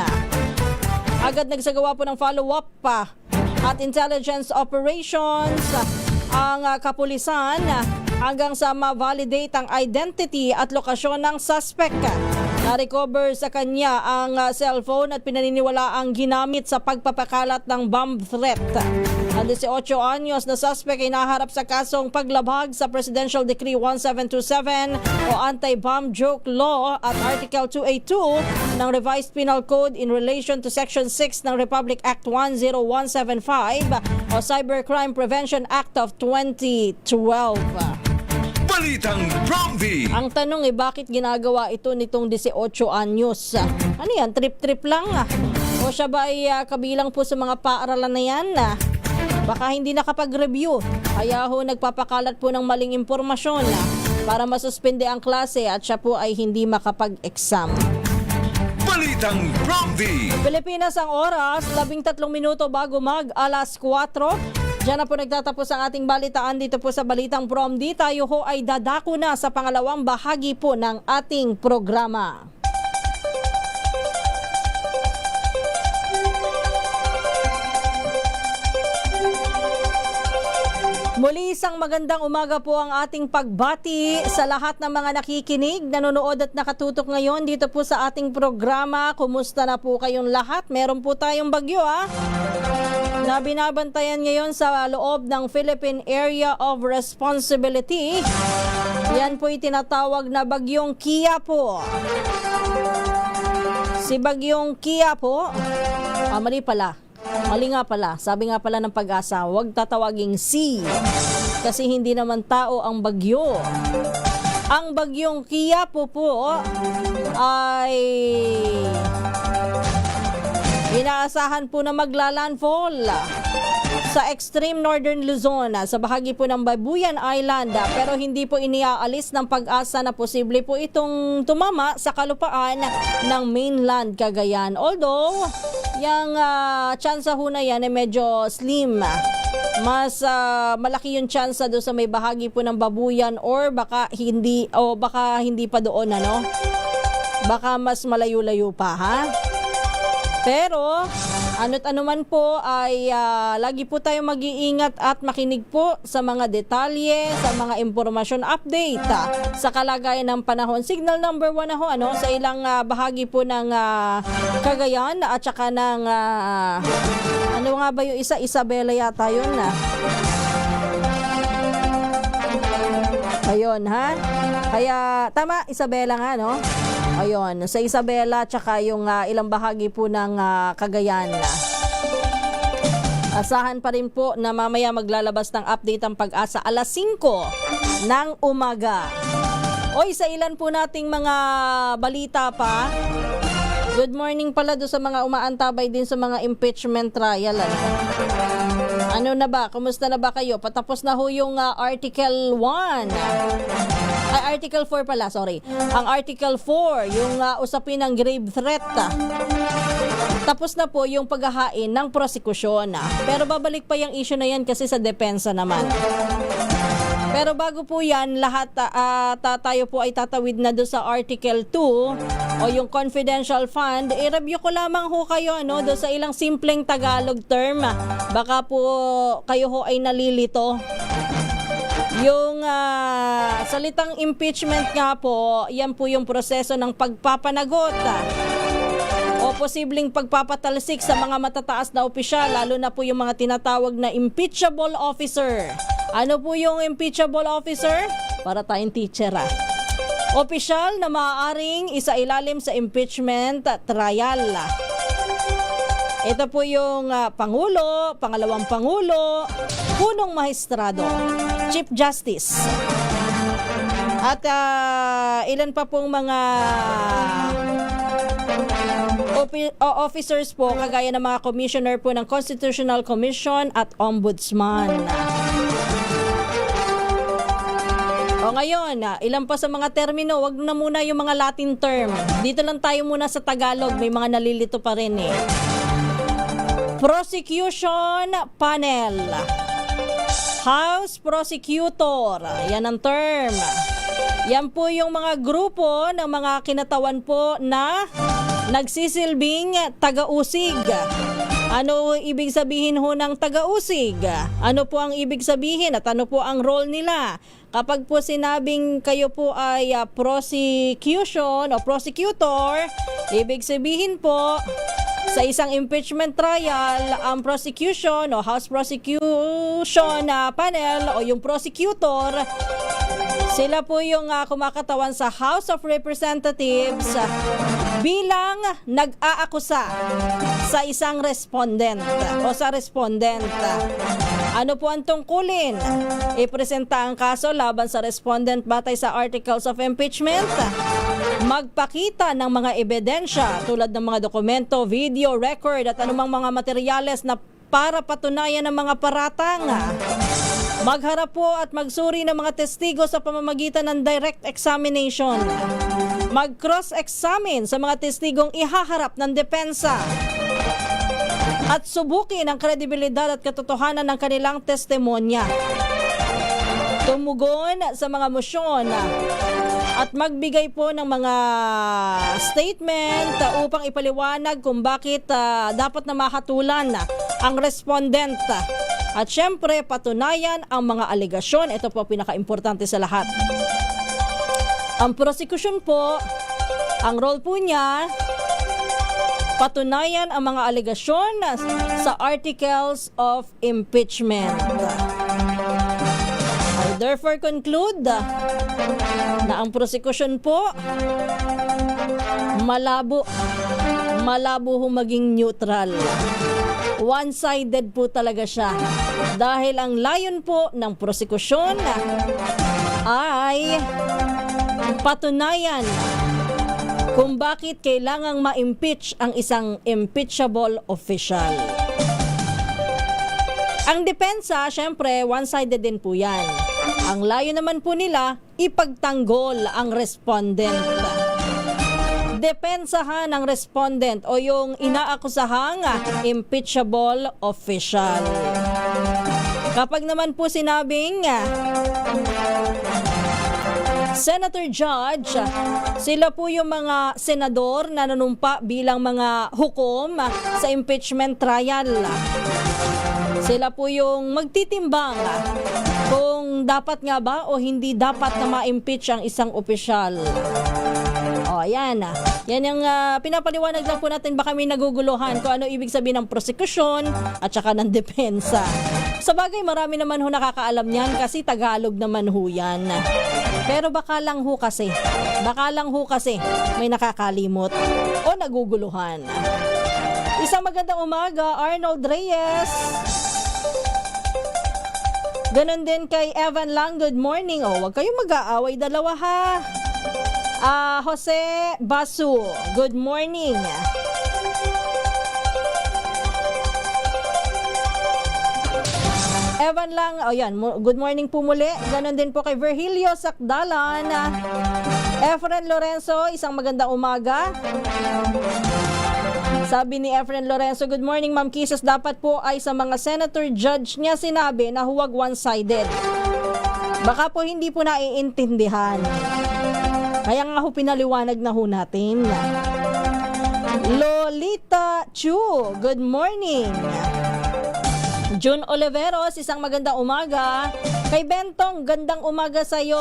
Agad nagsagawa po ng follow-up pa at intelligence operations ang kapulisan hanggang sa ma-validate ang identity at lokasyon ng suspect. Na-recover sa kanya ang cellphone at pinaniniwala ang ginamit sa pagpapakalat ng bomb threat. Ang 18 anyos na suspect ay naharap sa kasong paglabag sa Presidential Decree 1727 o Anti-Bomb Joke Law at Article 282 ng Revised Penal Code in relation to Section 6 ng Republic Act 10175 o Cybercrime Prevention Act of 2012. Balitang Bromby! Ang tanong bakit ginagawa ito nitong 18 anyos? Ano yan, trip-trip lang? O siya ba ay kabilang po sa mga paaralan na yan? Baka hindi nakapag-review, kaya ho nagpapakalat po ng maling impormasyon para masuspende ang klase at siya po ay hindi makapag-exam. Balitang Bromby! Pilipinas ang oras, 13 minuto bago mag-alas 4. Diyan na po nagtatapos ang ating balitaan dito po sa Balitang Bromby. Tayo ho ay dadako na sa pangalawang bahagi po ng ating programa. Muli isang magandang umaga po ang ating pagbati sa lahat ng mga nakikinig, nanonood at nakatutok ngayon dito po sa ating programa. Kumusta na po kayong lahat? Meron po tayong bagyo na binabantayan ngayon sa loob ng Philippine Area of Responsibility. Yan po tinatawag na Bagyong Kia po. Si Bagyong Kia po, mali pala. Mali nga pala, sabi nga pala ng Pag-asa, huwag tatawaging C kasi hindi naman tao ang bagyo. Ang Bagyong Kia po ay inaasahan po na maglalandfall sa extreme northern Luzon sa bahagi po ng Babuyan Island, pero hindi po iniaalis ng Pag-asa na posible po itong tumama sa kalupaan ng mainland Cagayan. Although yung tsansa ho na yan ay medyo slim. Mas malaki yung tsansa doon sa may bahagi po ng Babuyan or baka hindi pa doon baka mas malayo-layo pa Pero ano't ano man po ay lagi po tayong mag-iingat at makinig po sa mga detalye, sa mga impormasyon update sa kalagayan ng panahon. Signal number 1 sa ilang bahagi po ng Cagayan at saka ng ano nga ba yung Isabela yata yun Ayun Kaya tama, Isabela nga Ayun, sa Isabela tsaka yung ilang bahagi po ng Cagayan. Asahan pa rin po na mamaya maglalabas ng update ang Pag-asa alas 5 ng umaga. Sa ilan po nating mga balita pa. Good morning pala do sa mga umaantabay din sa mga impeachment trial. Ano na ba? Kumusta na ba kayo? Patapos na ho yung Article 1. Article 4 pala, sorry. Ang Article 4, yung usapin ng grave threat. Tapos na po yung paghahain ng prosekusyon. Pero babalik pa yung issue na yan kasi sa depensa naman. Pero bago po yan, lahat tayo po ay tatawid na doon sa Article 2 o yung confidential fund. I-review ko lamang ho kayo doon sa ilang simpleng Tagalog term. Baka po kayo ho ay nalilito. Yung salitang impeachment nga po, yan po yung proseso ng pagpapanagot o posibleng pagpapatalsik sa mga matataas na opisyal, lalo na po yung mga tinatawag na impeachable officer. Ano po yung impeachable officer? Para tayong teacher Opisyal na maaaring isailalim sa impeachment trial. Ito po yung Pangulo, Pangalawang Pangulo, Punong Maestrado, Chief Justice. At ilan pa pong mga officers po, kagaya ng mga commissioner po ng Constitutional Commission at Ombudsman. O ngayon, ilan pa sa mga termino, wag na muna yung mga Latin term. Dito lang tayo muna sa Tagalog, may mga nalilito pa rin eh. Prosecution Panel, House Prosecutor, yan ang term. Yan po yung mga grupo ng mga kinatawan po na nagsisilbing taga-usig. Ano ibig sabihin ho ng taga-usig? Ano po ang ibig sabihin at ano po ang role nila? Kapag po sinabing kayo po ay prosecution o prosecutor, ibig sabihin po sa isang impeachment trial, ang prosecution o House Prosecution Panel o yung prosecutor, sila po yung kumakatawan sa House of Representatives bilang nag-aakusa sa isang respondent o sa respondent. Ano po ang tungkulin? Ipresenta ang kaso laban sa respondent batay sa Articles of Impeachment. Magpakita ng mga ebidensya tulad ng mga dokumento, video, record at anumang mga materyales na para patunayan ng mga paratang. Magharap po at magsuri ng mga testigo sa pamamagitan ng direct examination. Mag-cross-examine sa mga testigong ihaharap ng depensa. At subukin ang kredibilidad at katotohanan ng kanilang testimonya. Tumugon sa mga mosyon at magbigay po ng mga statement upang ipaliwanag kung bakit dapat na mahatulan ang respondent. At syempre, patunayan ang mga alegasyon. Ito po pinaka-importante sa lahat. Ang prosecution po, ang role po niya, patunayan ang mga alegasyon sa Articles of Impeachment. I therefore conclude na ang prosecution po malabo ho maging neutral. One-sided po talaga siya dahil ang layon po ng prosekusyon ay patunayan kung bakit kailangang ma-impeach ang isang impeachable official. Ang depensa, syempre, one-sided din po yan. Ang layo naman po nila, ipagtanggol ang respondent. Depensahan ng respondent o yung inaakusahang impeachable official. Kapag naman po sinabing Senator Judge, sila po yung mga senador na nanumpa bilang mga hukom sa impeachment trial. Sila po yung magtitimbang kung dapat nga ba o hindi dapat na ma-impeach ang isang opisyal. O, yan. Yan yung pinapaliwanag lang po natin, baka may naguguluhan kung ano ibig sabihin ng prosecution at saka ng depensa. Sa bagay, marami naman ho nakakaalam yan kasi Tagalog naman ho yan. Pero baka lang ho kasi may nakakalimot o naguguluhan. Isang magandang umaga, Arnold Reyes. Ganon din kay Evan Lang, good morning. Huwag kayong mag-aaway dalawa ha. Jose Basu, good morning. Evan Lang, yan, good morning po muli. Ganon din po kay Virgilio Sakdalan. Efren Lorenzo, isang magandang umaga. Sabi ni Efren Lorenzo, good morning Ma'am Kisses, dapat po ay sa mga senator judge niya sinabi na huwag one-sided. Baka po hindi po naiintindihan. Kaya nga ho pinaliwanag na ho natin. Lolita Chu, good morning. June Oliveros, isang magandang umaga. Kay Bentong, gandang umaga sa iyo.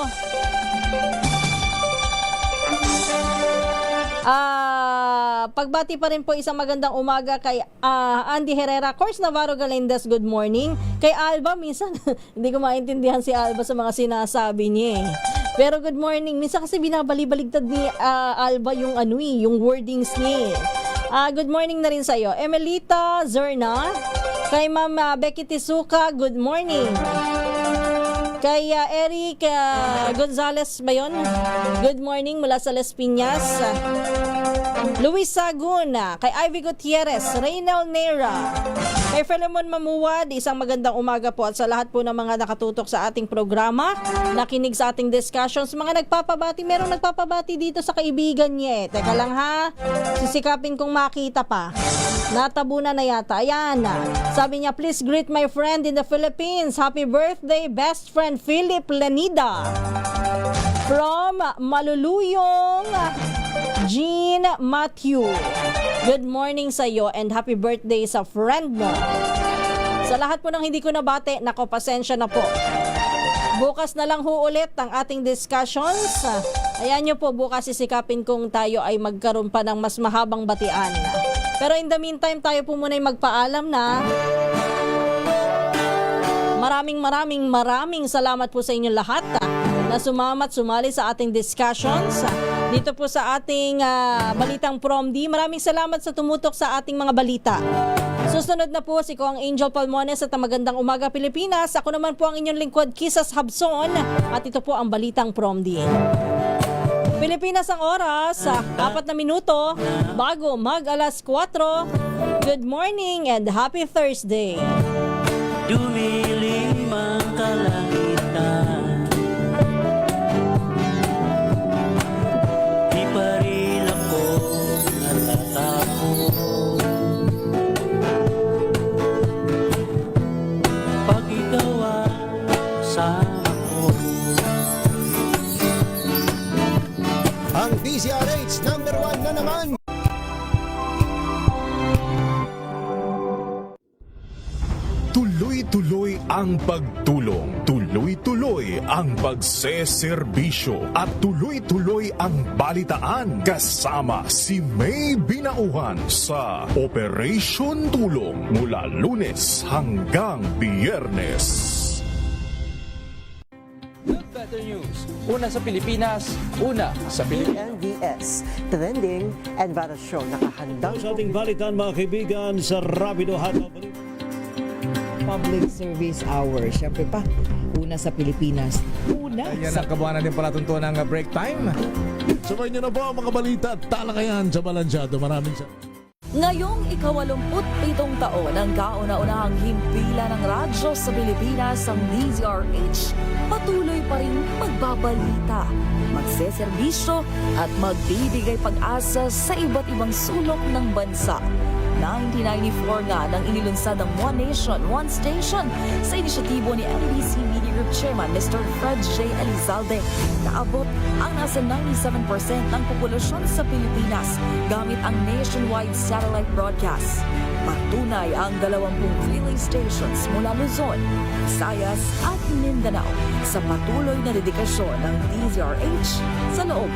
Pagbati pa rin po isang magandang umaga kay Andy Herrera, Course Navarro Galindez, good morning. Kay Alba, minsan hindi ko maintindihan si Alba sa mga sinasabi niya. Pero good morning. Minsan kasi binabali-baligtad ni Alba yung yung wordings niya. Good morning na rin sa iyo. Emelita Zerna, kay Ma'am Becky Tisuka, good morning. Kay Eric Gonzalez ba yun? Good morning mula sa Las Piñas. Luis Saguna, kay Ivy Gutierrez, Reynel Nera, kay Philemon Mamuwad, isang magandang umaga po at sa lahat po ng mga nakatutok sa ating programa, nakinig sa ating discussions, mga nagpapabati, merong nagpapabati dito sa kaibigan niya. Teka lang ha, sisikapin kong makita pa. Natabunan na yata. Ayan. Sabi niya, please greet my friend in the Philippines. Happy birthday, best friend Philip Lenida. From Maluluyong, Jean Matthew. Good morning sa iyo and happy birthday sa friend mo. Sa lahat po ng hindi ko nabate, nako, pasensya na po. Bukas na lang ho ulit ang ating discussions. Ayan nyo po, bukas sisikapin kung tayo ay magkaroon pa ng mas mahabang batian. Pero in the meantime, tayo po muna ay magpaalam na. Maraming salamat po sa inyong lahat na sumali sa ating discussions. Dito po sa ating Balitang Promdi. Maraming salamat sa tumutok sa ating mga balita. Susunod na po si Kong Angel Palmones at ang Magandang Umaga Pilipinas. Ako naman po ang inyong lingkod, Kisas Habson, at ito po ang Balitang Promdi. Pilipinas ang oras, 4 na minuto, bago mag alas 4. Good morning and happy Thursday. Dumilim ang kalangitan, di pa rin ako natatakot. Pag ikaw ay kasama ko, ang DZRH number 1 na naman. Tuloy-tuloy ang pagtulong, tuloy-tuloy ang pagseserbisyo, at tuloy-tuloy ang balitaan kasama si May Binauhan sa Operation Tulong mula Lunes hanggang Biyernes. Better news. Una sa Pilipinas, una sa Pilipinas. NBS, trending and viral show. Nakahandang sa ating balitan, mga kaibigan, sa Rapido Hataw. Public Service Hour. Siyempre pa, una sa Pilipinas. Una Ayan sa... ang kabuhanan din pala tuntunan ng break time. Sabay niyo na po ang mga balita at talakayan sa Balansyado. Maraming salamat. Ngayong 87 taon ang kauna-unahang himpilan ng radyo sa Pilipinas, ang DZRH, patuloy pa rin magbabalita, magseserbisyo at magbibigay pag-asa sa iba't ibang sulok ng bansa. 1994 nga nang inilunsad ang One Nation, One Station sa inisyatibo ni MBC Media Group Chairman Mr. Fred J. Elizalde. Naabot ang nasa 97% ng populasyon sa Pilipinas gamit ang nationwide satellite broadcast. Patunay ang 20 relay stations mula Luzon, Visayas at Mindanao sa patuloy na dedikasyon ng DZRH sa loob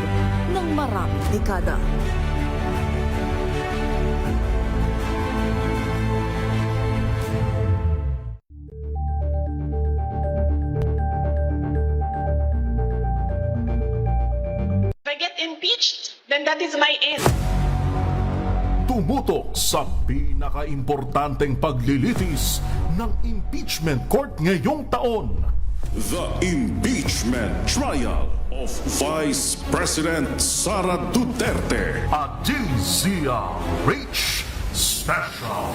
ng maraming dekada. Then that is my end. Tumutok sa pinaka-importanteng paglilitis ng impeachment court ngayong taon. The Impeachment Trial of Vice President Sara Duterte. A DZRH Special